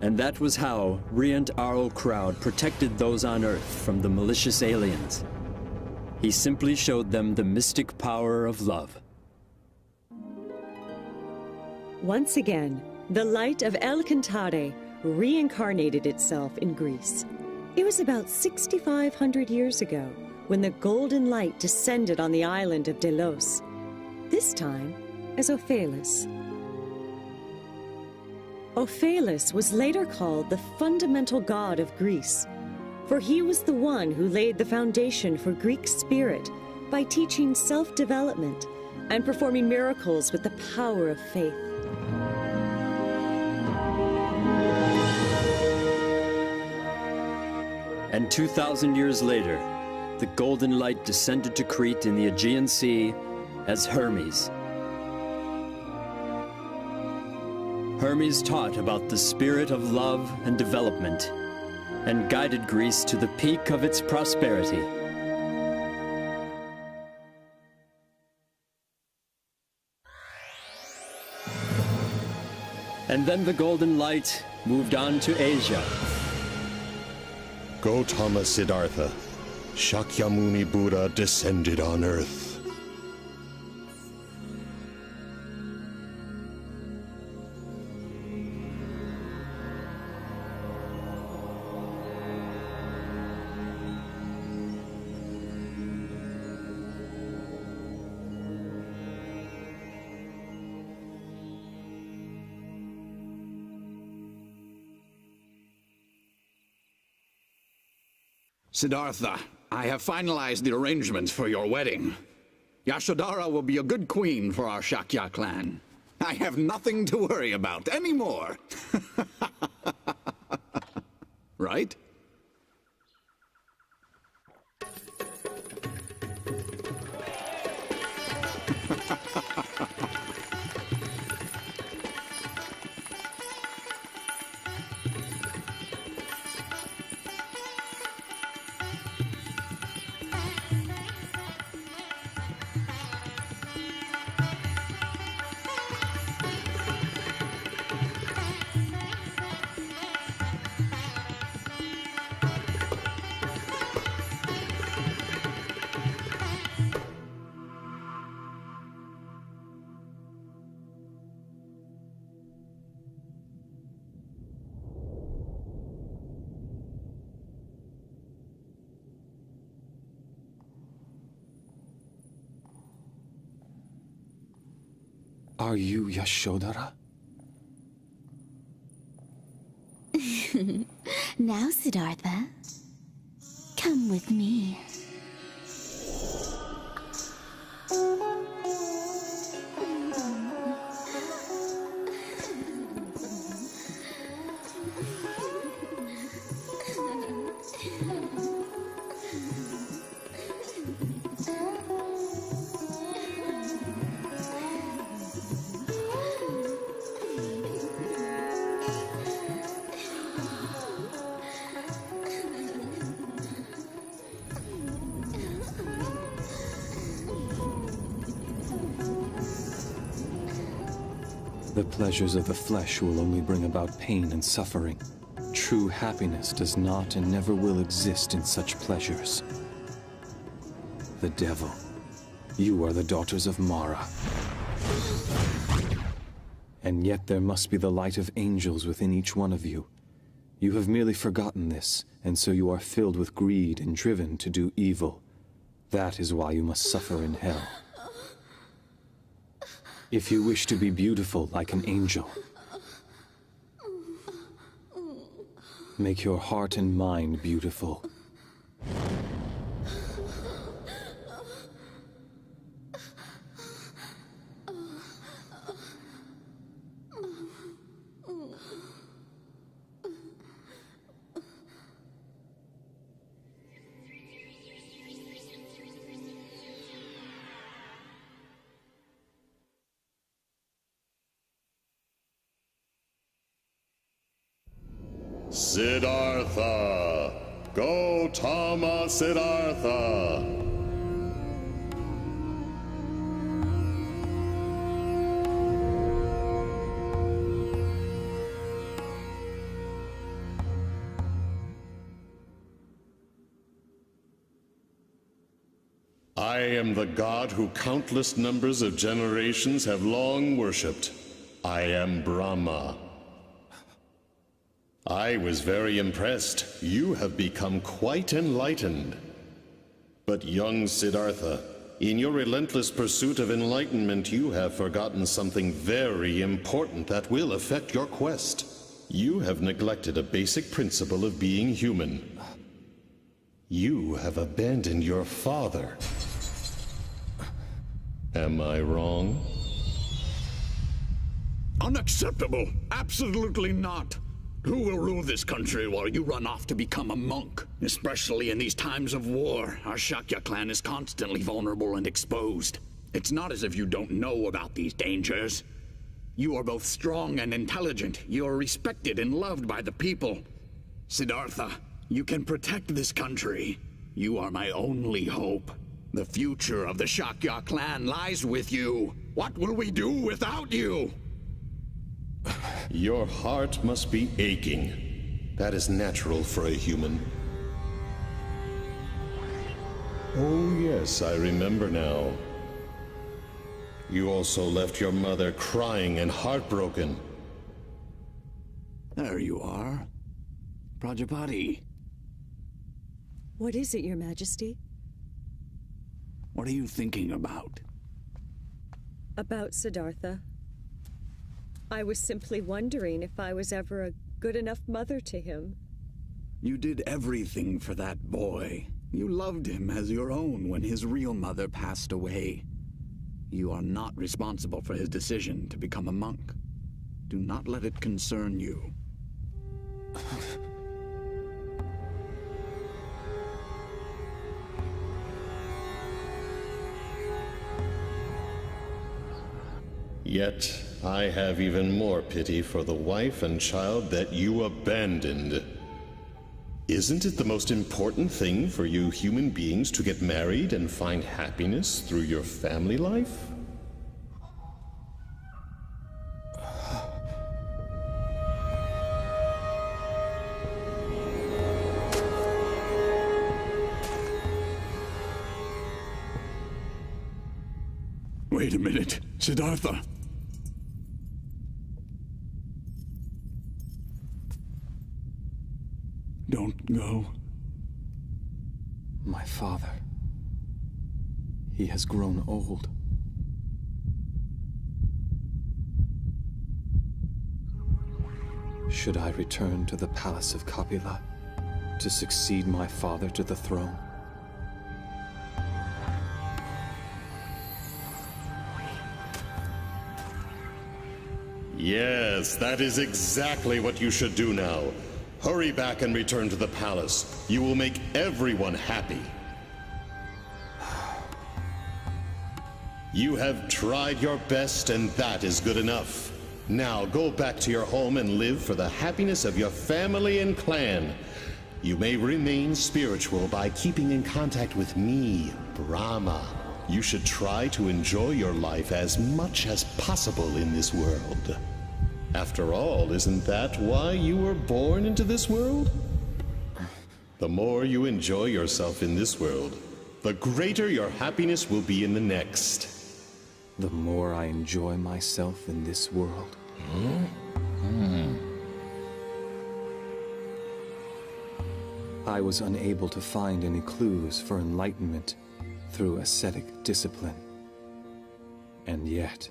Speaker 3: And that was how Riant Arl Crowd protected those on Earth from the malicious aliens. He simply showed them the mystic power of love.
Speaker 5: Once again, the light of El Cantare reincarnated itself in Greece. It was about 6,500 years ago when the golden light descended on the island of Delos, this time as Ophelis. Ophelis was later called the fundamental god of Greece, for he was the one who laid the foundation for Greek spirit by teaching self-development and performing miracles with the power of faith.
Speaker 3: And 2,000 years later, the golden light descended to Crete in the Aegean Sea as Hermes. Hermes taught about the spirit of love and development, and guided Greece to the peak of its prosperity. And then the golden light moved on to Asia.
Speaker 2: Gautama Siddhartha, Shakyamuni Buddha descended on Earth.
Speaker 7: Siddhartha, I have finalized the arrangements for your wedding. Yashodhara will be a good queen for our Shakya clan. I have nothing to worry about anymore. Right?
Speaker 1: Are you Yashodhara?
Speaker 8: Now, Siddhartha, come with me.
Speaker 1: The pleasures of the flesh will only bring about pain and suffering. True happiness does not and never will exist in such pleasures. The devil. You are the daughters of Mara. And yet there must be the light of angels within each one of you. You have merely forgotten this, and so you are filled with greed and driven to do evil. That is why you must suffer in hell. If you wish to be beautiful like an angel, make your heart and mind beautiful.
Speaker 2: Siddhartha! Gautama Siddhartha! I am the god who countless numbers of generations have long worshipped. I am Brahma. I was very impressed. You have become quite enlightened. But young Siddhartha, in your relentless pursuit of enlightenment, you have forgotten something very important that will affect your quest. You have neglected a basic principle of being human. You have abandoned your father. Am I wrong?
Speaker 7: Unacceptable! Absolutely not! Who will rule this country while you run off to become a monk? Especially in these times of war, our Shakya clan is constantly vulnerable and exposed. It's not as if you don't know about these dangers. You are both strong and intelligent. You are respected and loved by the people. Siddhartha, you can protect this country. You are my only hope. The future of the Shakya clan lies with you. What will we do without you?
Speaker 2: Your heart must be aching. That is natural for a human. Oh yes, I remember now. You also left your mother crying and heartbroken.
Speaker 7: There you are. Prajapati.
Speaker 5: What is it, Your Majesty?
Speaker 7: What are you thinking about?
Speaker 5: About Siddhartha. I was simply wondering if I was ever a good enough mother to him.
Speaker 7: You did everything for that boy. You loved him as your own when his real mother passed away. You are not responsible for his decision to become a monk. Do not let it concern you.
Speaker 2: Yet, I have even more pity for the wife and child that you abandoned. Isn't it the most important thing for you human beings to get married and find happiness through your family life?
Speaker 7: Wait a minute, Siddhartha. Don't go.
Speaker 1: My father. He has grown old. Should I return to the palace of Kapila to succeed my father to the throne?
Speaker 2: Yes, that is exactly what you should do now. Hurry back and return to the palace. You will make everyone happy. You have tried your best, and that is good enough. Now go back to your home and live for the happiness of your family and clan. You may remain spiritual by keeping in contact with me, Brahma. You should try to enjoy your life as much as possible in this world. After all, isn't that why you were born into this world? The more you enjoy yourself in this world, the greater your happiness will be in the next.
Speaker 1: The more I enjoy myself in this world. I was unable to find any clues for enlightenment through ascetic discipline. And yet,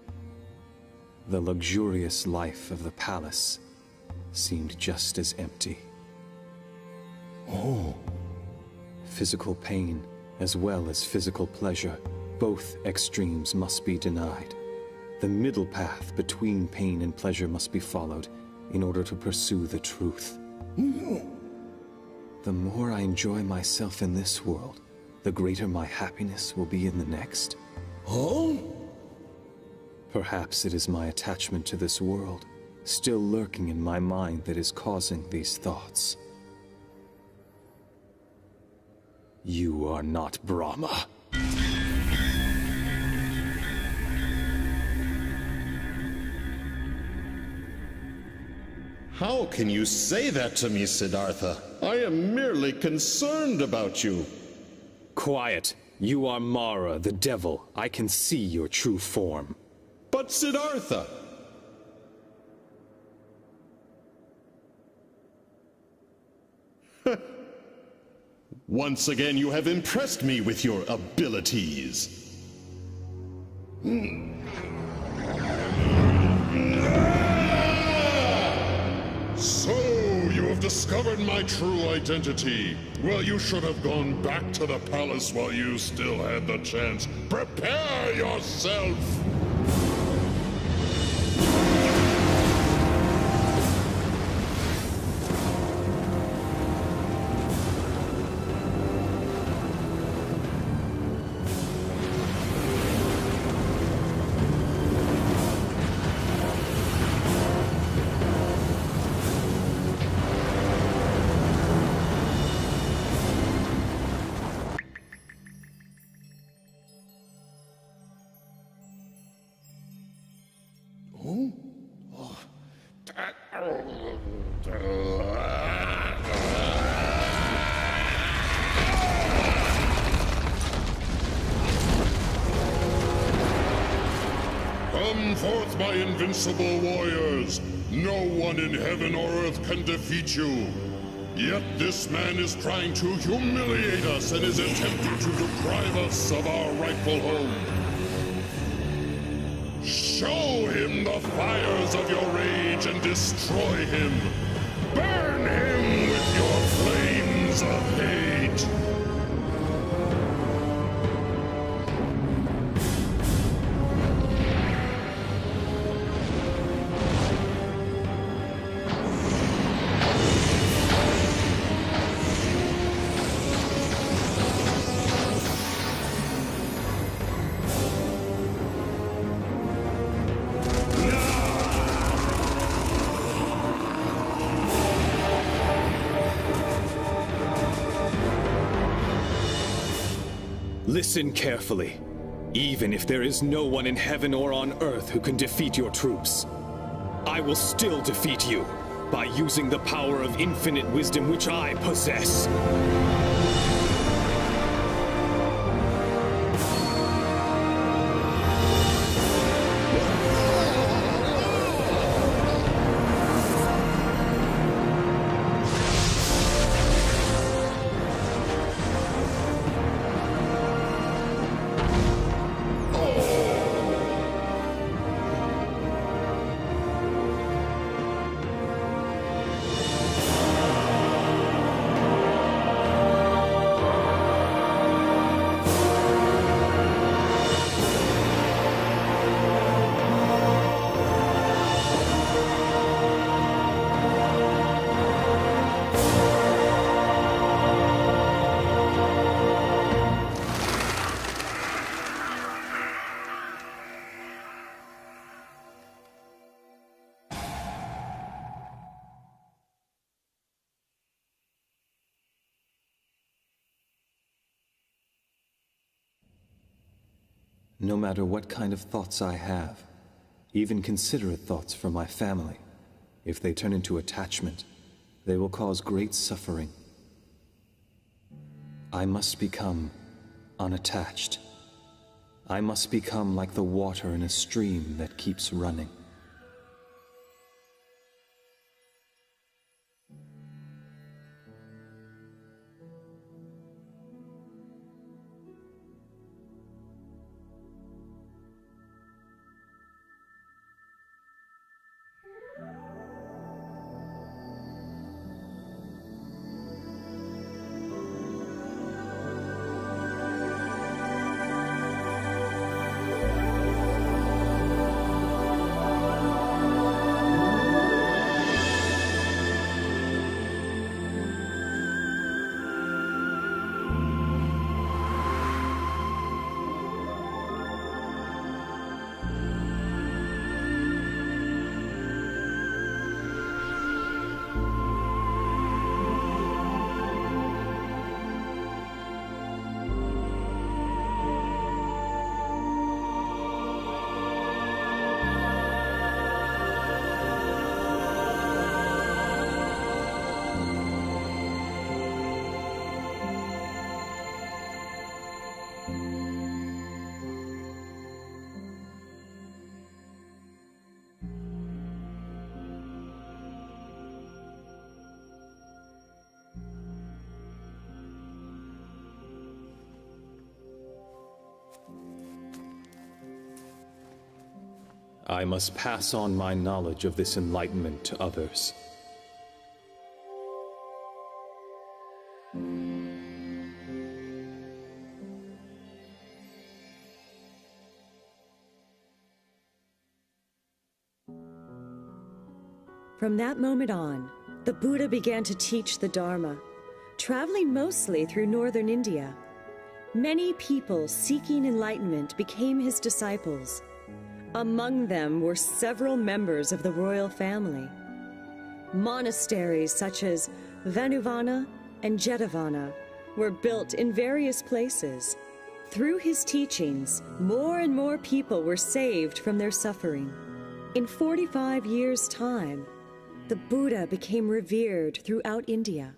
Speaker 1: the luxurious life of the palace seemed just as empty.
Speaker 2: Oh.
Speaker 1: Physical pain, as well as physical pleasure, both extremes must be denied. The middle path between pain and pleasure must be followed in order to pursue the truth. The more I enjoy myself in this world, the greater my happiness will be in the next.
Speaker 2: Oh?
Speaker 1: Perhaps it is my attachment to this world, still lurking in my mind, that is causing these thoughts. You are not Brahma.
Speaker 2: How can you say that to me, Siddhartha? I am merely concerned about you.
Speaker 10: Quiet. You are Mara, the devil. I can see your true form.
Speaker 2: But Siddhartha! Once again, you have impressed me with your abilities.
Speaker 15: So, you have discovered my true identity. Well, you should have gone back to the palace while you still had the chance. Prepare yourself! Come forth, my invincible warriors! No one in heaven or earth can defeat you! Yet this man is trying to humiliate us and is attempting to deprive us of our rightful home. Show him the fires of your rage and destroy him! Burn him with your flames of hate!
Speaker 10: Listen carefully. Even if there is no one in heaven or on earth who can defeat your troops, I will still defeat you by using the power of infinite wisdom which I possess.
Speaker 1: No matter what kind of thoughts I have, even considerate thoughts for my family, if they turn into attachment, they will cause great suffering. I must become unattached. I must become like the water in a stream that keeps running. I must pass on my knowledge of this enlightenment to others.
Speaker 5: From that moment on, the Buddha began to teach the Dharma, traveling mostly through northern India. Many people seeking enlightenment became his disciples. Among them were several members of the royal family. Monasteries such as Vanuvana and Jetavana were built in various places. Through his teachings, more and more people were saved from their suffering. In 45 years' time, the Buddha became revered throughout India.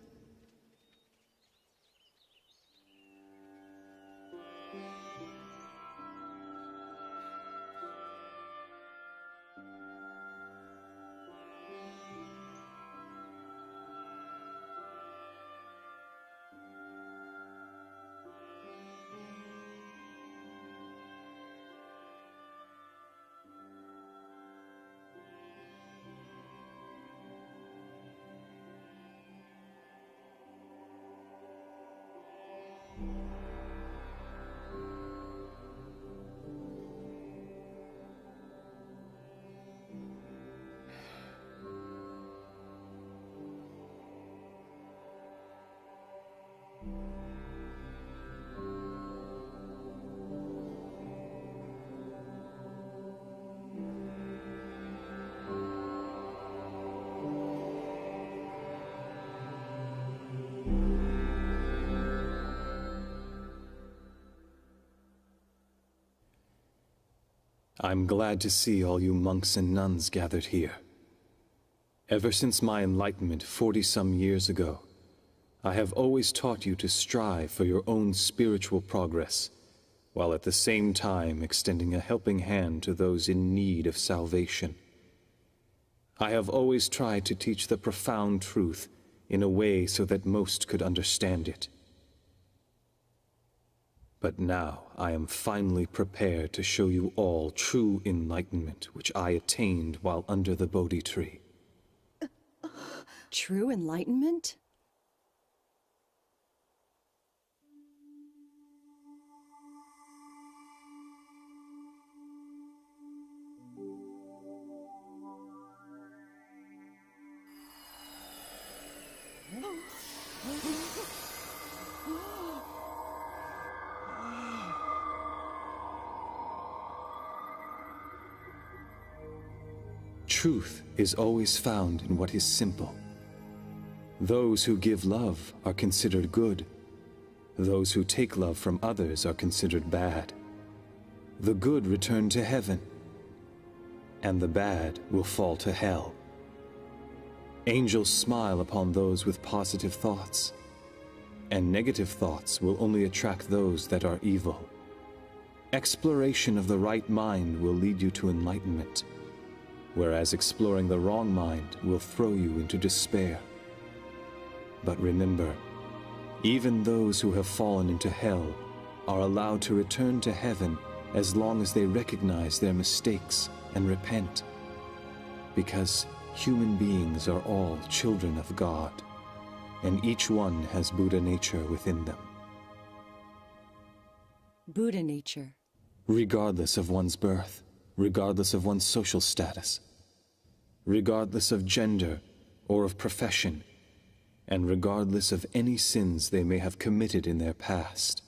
Speaker 1: I'm glad to see all you monks and nuns gathered here. Ever since my enlightenment 40-some years ago, I have always taught you to strive for your own spiritual progress, while at the same time extending a helping hand to those in need of salvation. I have always tried to teach the profound truth in a way so that most could understand it. But now I am finally prepared to show you all true enlightenment, which I attained while under the Bodhi tree.
Speaker 5: True enlightenment?
Speaker 1: Truth is always found in what is simple. Those who give love are considered good. Those who take love from others are considered bad. The good return to heaven, and the bad will fall to hell. Angels smile upon those with positive thoughts, and negative thoughts will only attract those that are evil. Exploration of the right mind will lead you to enlightenment, whereas exploring the wrong mind will throw you into despair. But remember, even those who have fallen into hell are allowed to return to heaven as long as they recognize their mistakes and repent, because human beings are all children of God, and each one has Buddha nature within them.
Speaker 5: Buddha nature.
Speaker 1: Regardless of one's birth, regardless of one's social status, regardless of gender or of profession, and regardless of any sins they may have committed in their past.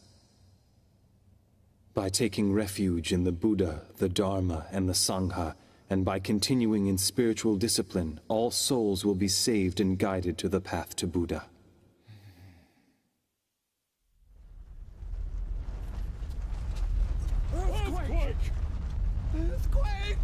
Speaker 1: By taking refuge in the Buddha, the Dharma, and the Sangha, and by continuing in spiritual discipline, all souls will be saved and guided to the path to Buddha.
Speaker 9: Earthquake! Earthquake!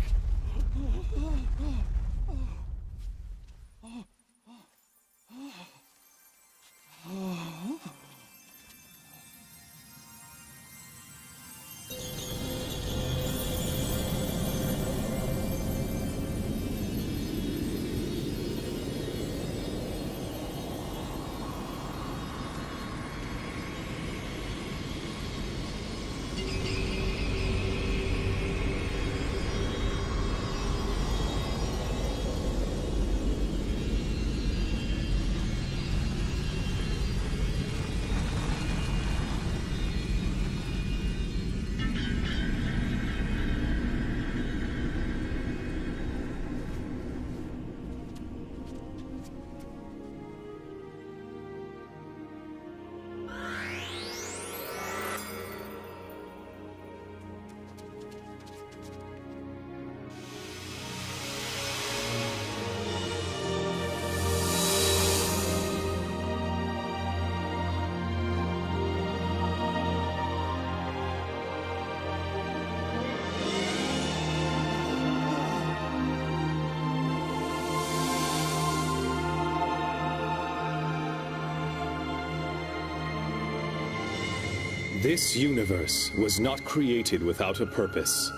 Speaker 10: This universe was not created without a purpose.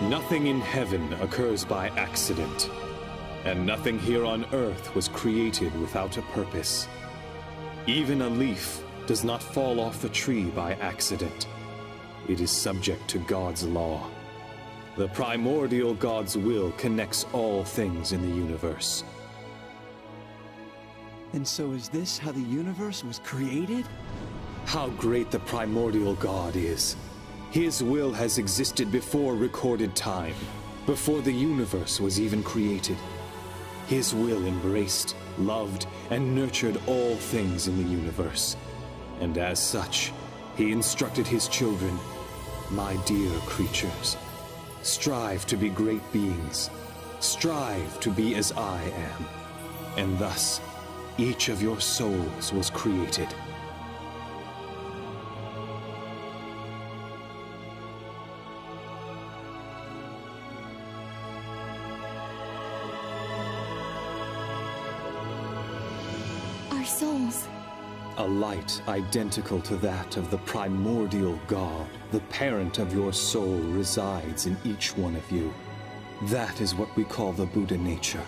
Speaker 10: Nothing in heaven occurs by accident, and nothing here on earth was created without a purpose. Even a leaf does not fall off a tree by accident. It is subject to God's law. The primordial God's will connects all things in the universe.
Speaker 12: And so is this how the universe was created?
Speaker 10: How great the primordial God is! His will has existed before recorded time, before the universe was even created. His will embraced, loved, and nurtured all things in the universe. And as such, he instructed his children, "My dear creatures, strive to be great beings. Strive to be as I am." And thus, each of your souls was created.
Speaker 8: Souls.
Speaker 10: A light identical to that of the primordial God, the parent of your soul, resides in each one of you. That is what we call the Buddha nature.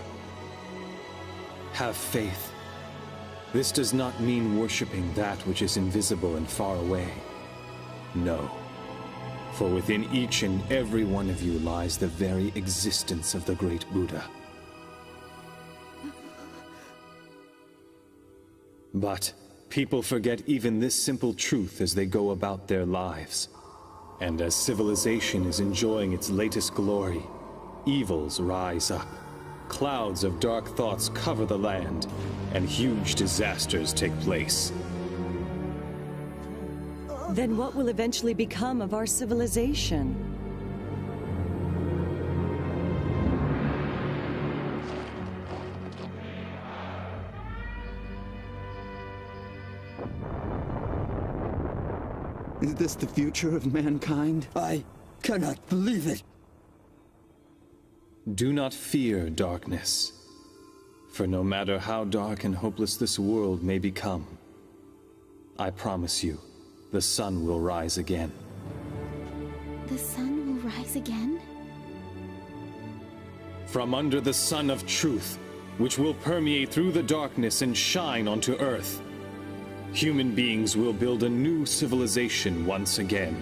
Speaker 10: Have faith. This does not mean worshipping that which is invisible and far away. No. For within each and every one of you lies the very existence of the great Buddha. But people forget even this simple truth as they go about their lives. And as civilization is enjoying its latest glory, evils rise up. Clouds of dark thoughts cover the land, and huge disasters take place.
Speaker 5: Then what will eventually become of our civilization?
Speaker 12: Is this the future of mankind?
Speaker 16: I cannot believe it.
Speaker 10: Do not fear darkness, for no matter how dark and hopeless this world may become, I promise you, the sun will rise again.
Speaker 8: The sun will rise again?
Speaker 10: From under the sun of truth, which will permeate through the darkness and shine onto Earth, human beings will build a new civilization once again.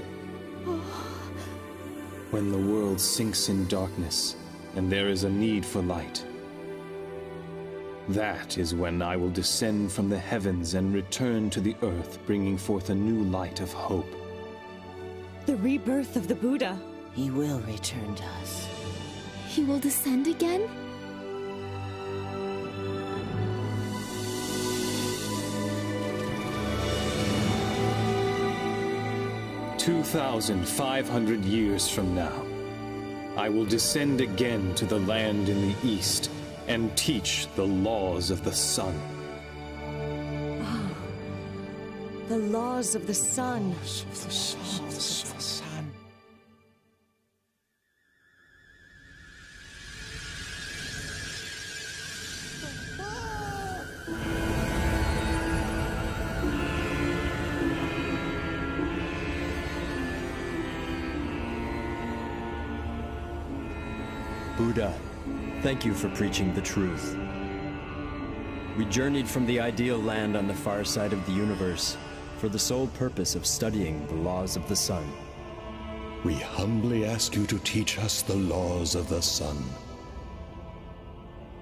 Speaker 10: When the world sinks in darkness, and there is a need for light, that is when I will descend from the heavens and return to the earth, bringing forth a new light of hope.
Speaker 5: The rebirth of the Buddha.
Speaker 11: He will return to us.
Speaker 8: He will descend again?
Speaker 10: 2,500 years from now, I will descend again to the land in the east and teach the laws of the sun.
Speaker 5: Ah, the laws of the sun.
Speaker 3: Buddha, thank you for preaching the truth. We journeyed from the ideal land on the far side of the universe for the sole purpose of studying the laws of the sun.
Speaker 2: We humbly ask you to teach us the laws of the sun.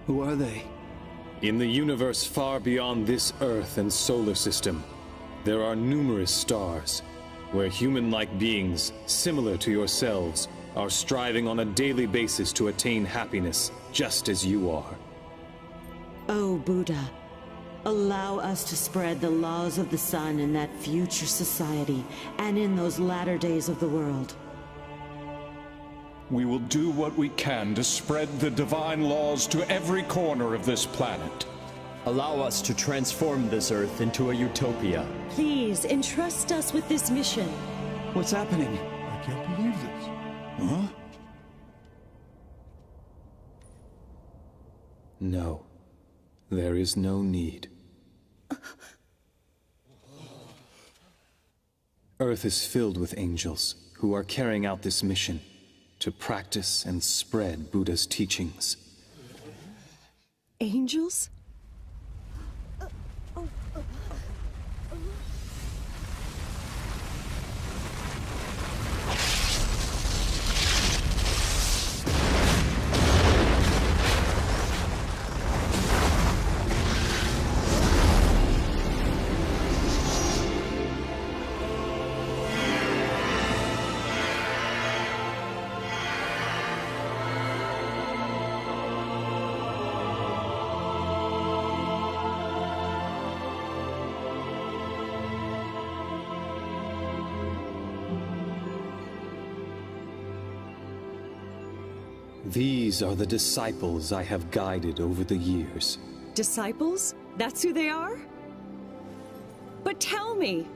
Speaker 12: Who are they?
Speaker 10: In the universe far beyond this Earth and solar system, there are numerous stars where human-like beings, similar to yourselves, are striving on a daily basis to attain happiness, just as you are.
Speaker 6: Oh, Buddha, allow us to spread the laws of the sun in that future society and in those latter days of the world.
Speaker 4: We will do what we can to spread the divine laws to every corner of this planet.
Speaker 3: Allow us to transform this Earth into a utopia.
Speaker 5: Please, entrust us with this mission.
Speaker 12: What's happening?
Speaker 14: I can't believe this. Huh?
Speaker 1: No, there is no need. Earth is filled with angels who are carrying out this mission to practice and spread Buddha's teachings.
Speaker 5: Angels?
Speaker 1: These are the disciples I have guided over the years.
Speaker 5: Disciples? That's who they are? But tell me,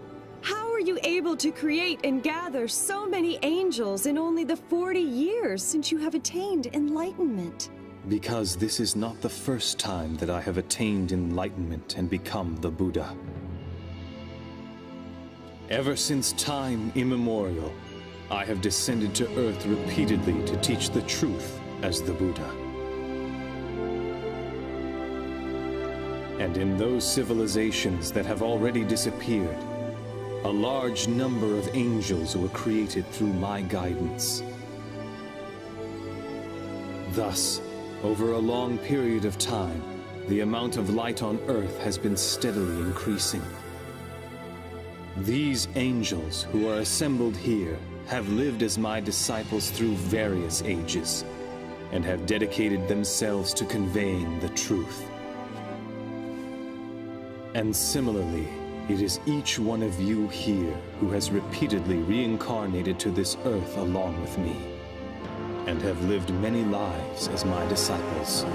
Speaker 5: how are you able to create and gather so many angels in only the 40 years since you have attained enlightenment?
Speaker 1: Because this is not the first time that I have attained enlightenment and become the Buddha. Ever since time immemorial, I have descended to Earth repeatedly to teach the truth as the Buddha. And in those civilizations that have already disappeared, a large number of angels were created through my guidance. Thus, over a long period of time, the amount of light on Earth has been steadily increasing. These angels who are assembled here have lived as my disciples through various ages, and have dedicated themselves to conveying the truth. And similarly, it is each one of you here who has repeatedly reincarnated to this Earth along with me, and have lived many lives as my disciples.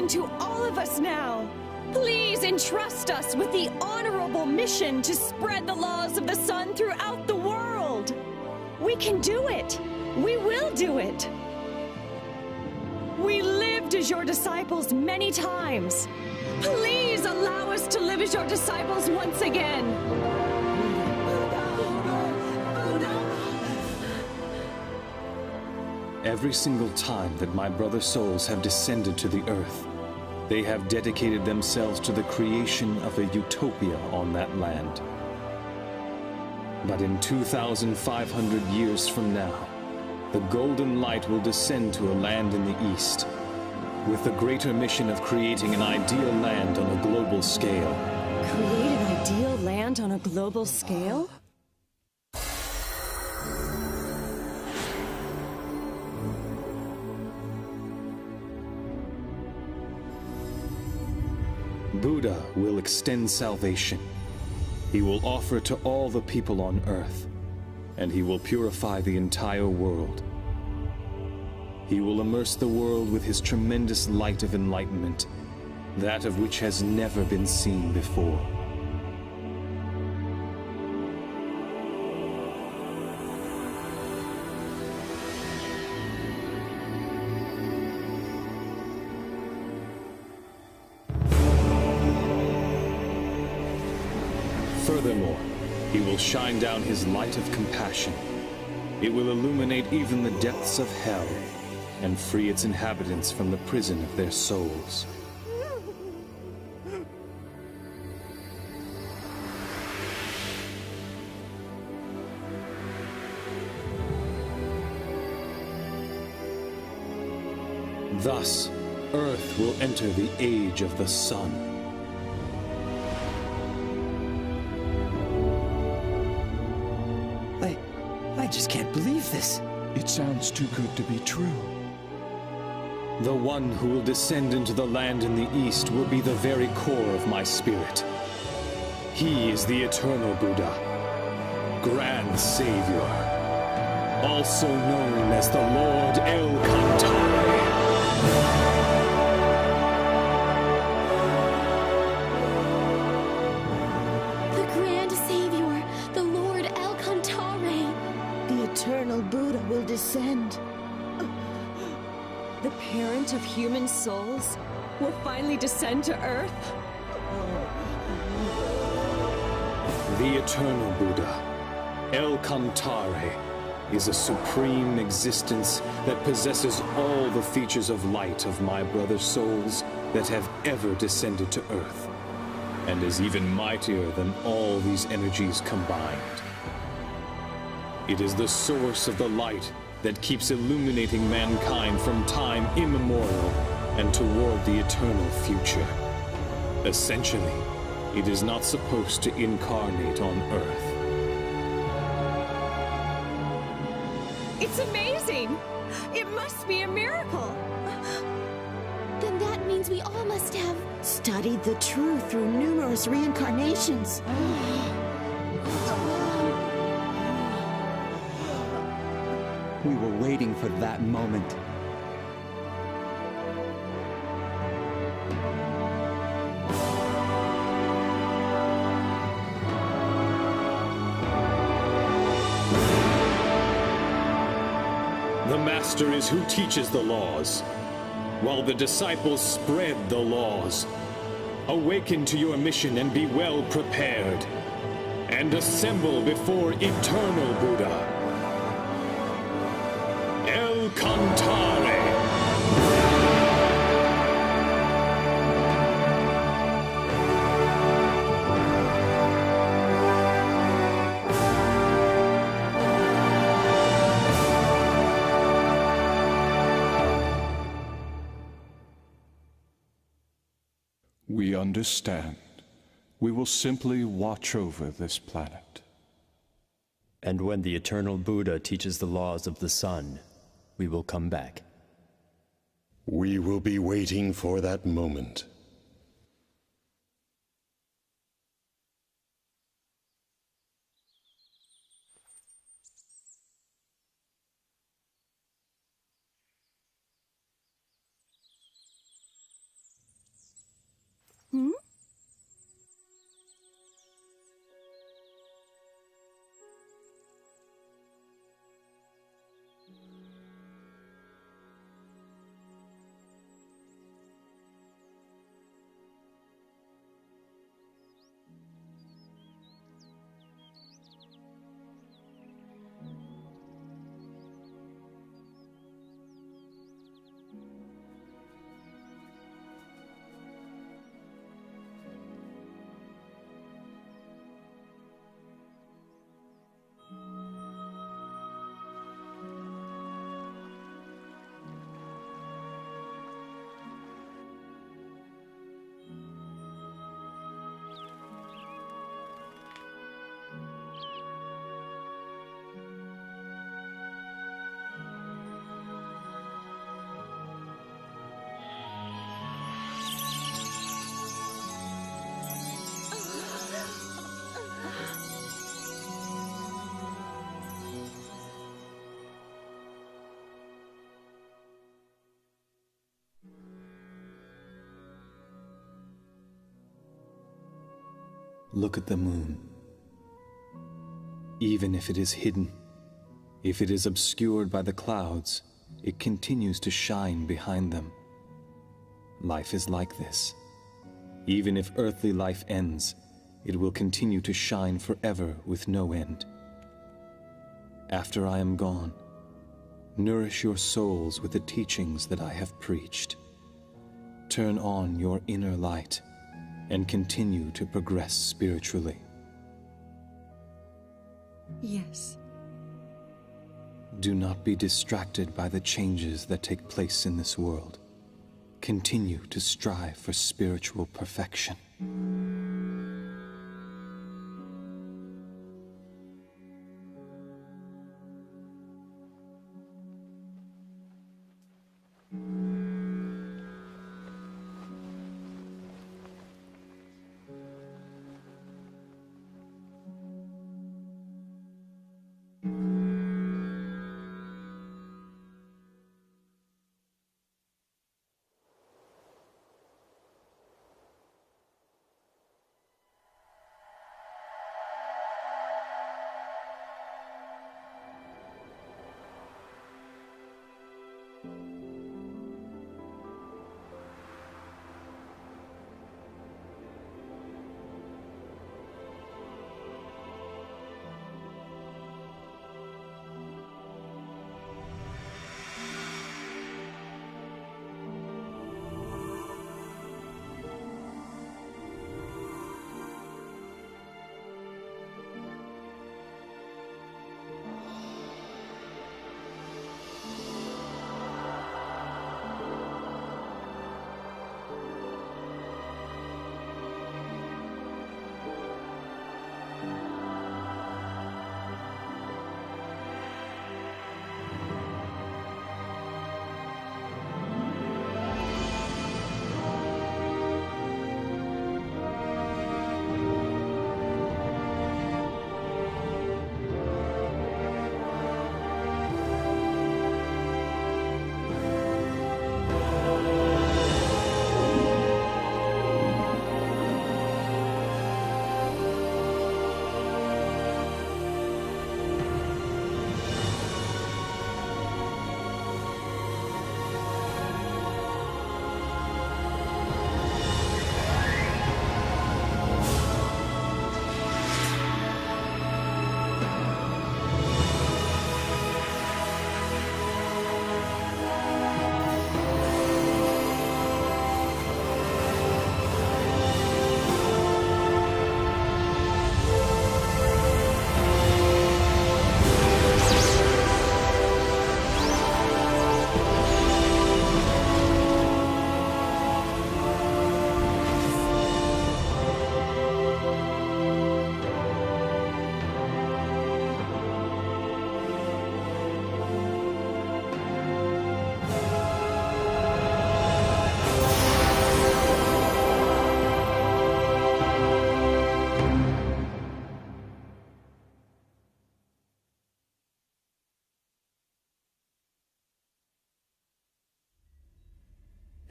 Speaker 5: To all of us now. Please entrust us with the honorable mission to spread the laws of the sun throughout the world. We can do it. We will do it. We lived as your disciples many times. Please allow us to live as your disciples once again.
Speaker 1: Every single time that my brother souls have descended to the Earth, they have dedicated themselves to the creation of a utopia on that land. But in 2,500 years from now, the golden light will descend to a land in the east, with the greater mission of creating an ideal land on a global scale.
Speaker 5: Create an ideal land on a global scale?
Speaker 1: Buddha will extend salvation. He will offer to all the people on earth, and he will purify the entire world. He will immerse the world with his tremendous light of enlightenment, that of which has never been seen before. Furthermore, he will shine down his light of compassion. It will illuminate even the depths of hell and free its inhabitants from the prison of their souls. Thus, Earth will enter the age of the sun.
Speaker 16: I just can't believe this.
Speaker 14: It sounds too good to be true.
Speaker 1: The one who will descend into the land in the east will be the very core of my spirit. He is the eternal Buddha, Grand Savior, also known as the Lord Elkantare.
Speaker 11: Eternal Buddha will descend.
Speaker 5: The parent of human souls will finally descend to Earth?
Speaker 1: The eternal Buddha, Elkantare, is a supreme existence that possesses all the features of light of my brother souls that have ever descended to Earth, and is even mightier than all these energies combined. It is the source of the light that keeps illuminating mankind from time immemorial and toward the eternal future. Essentially, it is not supposed to incarnate on Earth.
Speaker 5: It's amazing! It must be a miracle!
Speaker 8: Then that means we all must have
Speaker 11: studied the truth through numerous reincarnations.
Speaker 12: We were waiting for that moment.
Speaker 10: The Master is who teaches the laws, while the disciples spread the laws. Awaken to your mission and be well prepared, and assemble before eternal Buddha. Elkantare!
Speaker 4: We understand. We will simply watch over this planet.
Speaker 3: And when the eternal Buddha teaches the laws of the sun, we will come back.
Speaker 2: We will be waiting for that moment.
Speaker 5: Hmm?
Speaker 1: Look at the moon. Even if it is hidden, if it is obscured by the clouds, it continues to shine behind them. Life is like this. Even if earthly life ends, it will continue to shine forever with no end. After I am gone, nourish your souls with the teachings that I have preached. Turn on your inner light and continue to progress spiritually.
Speaker 5: Yes.
Speaker 1: Do not be distracted by the changes that take place in this world. Continue to strive for spiritual perfection.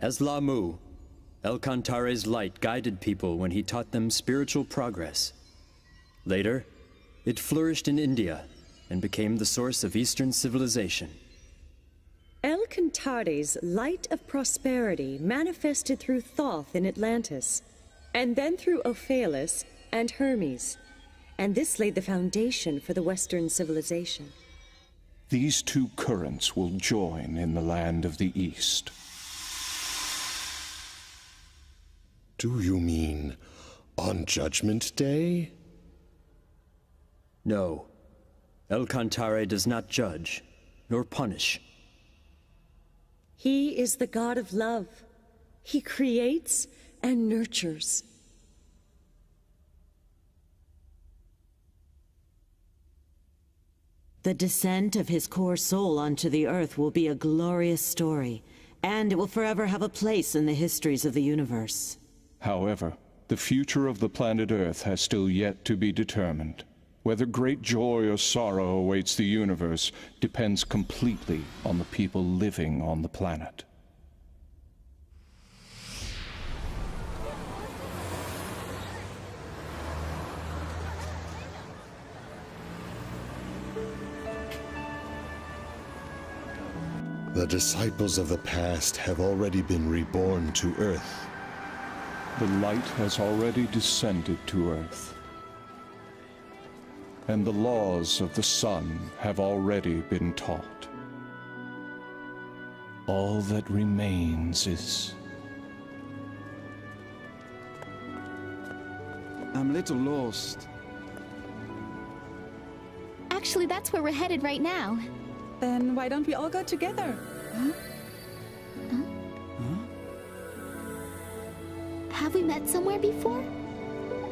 Speaker 3: As Lamu, Elkantare's light guided people when he taught them spiritual progress. Later, it flourished in India and became the source of Eastern civilization.
Speaker 5: Elkantare's light of prosperity manifested through Thoth in Atlantis, and then through Ophalis and Hermes, and this laid the foundation for the Western civilization.
Speaker 4: These two currents will join in the land of the East.
Speaker 2: Do you mean on Judgment Day?
Speaker 3: No. Elkantare does not judge, nor punish.
Speaker 5: He is the god of love. He creates and nurtures.
Speaker 6: The descent of his core soul onto the earth will be a glorious story, and it will forever have a place in the histories of the universe.
Speaker 4: However, the future of the planet Earth has still yet to be determined. Whether great joy or sorrow awaits the universe depends completely on the people living on the planet.
Speaker 2: The disciples of the past have already been reborn to Earth.
Speaker 4: The light has already descended to Earth. And the laws of the sun have already been taught. All that remains is...
Speaker 12: I'm a little lost.
Speaker 8: Actually, that's where we're headed right now.
Speaker 17: Then why don't we all go together? Huh?
Speaker 8: Have we met somewhere before?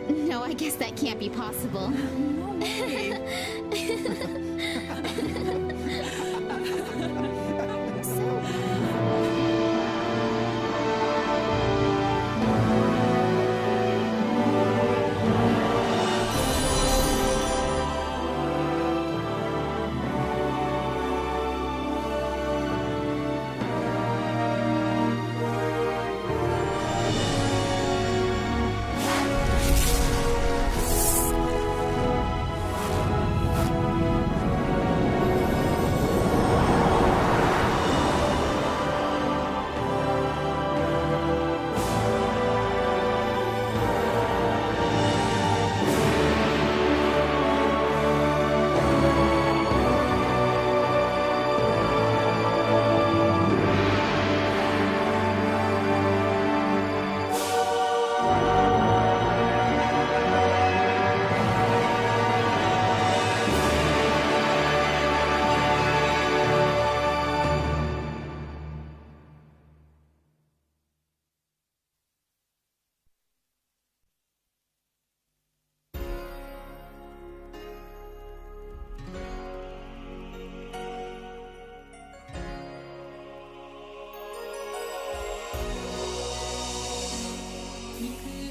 Speaker 8: No, I guess that can't be possible.
Speaker 17: No way.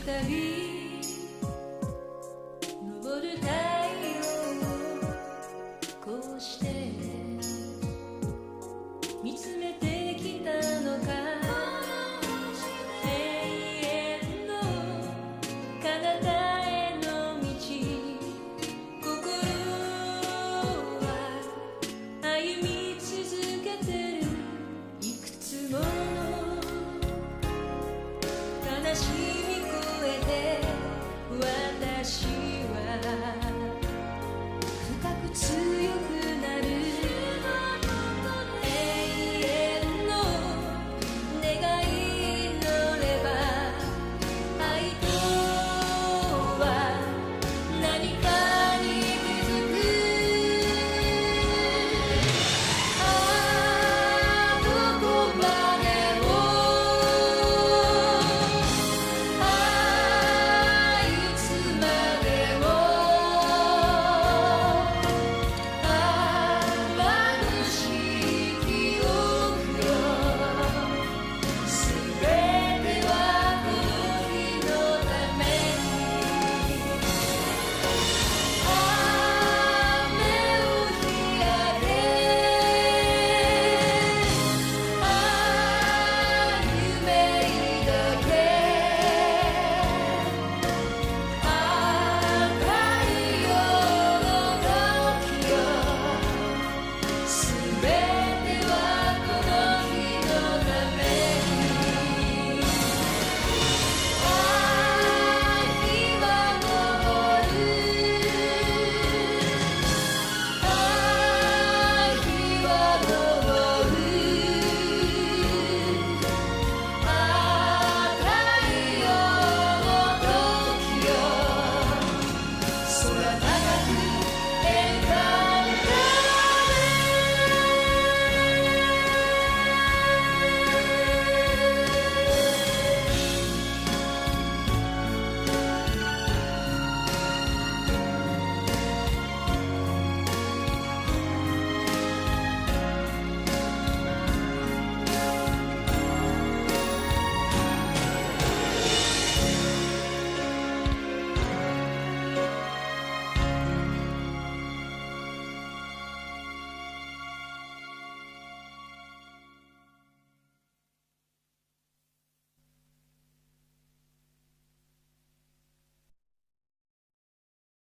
Speaker 18: David.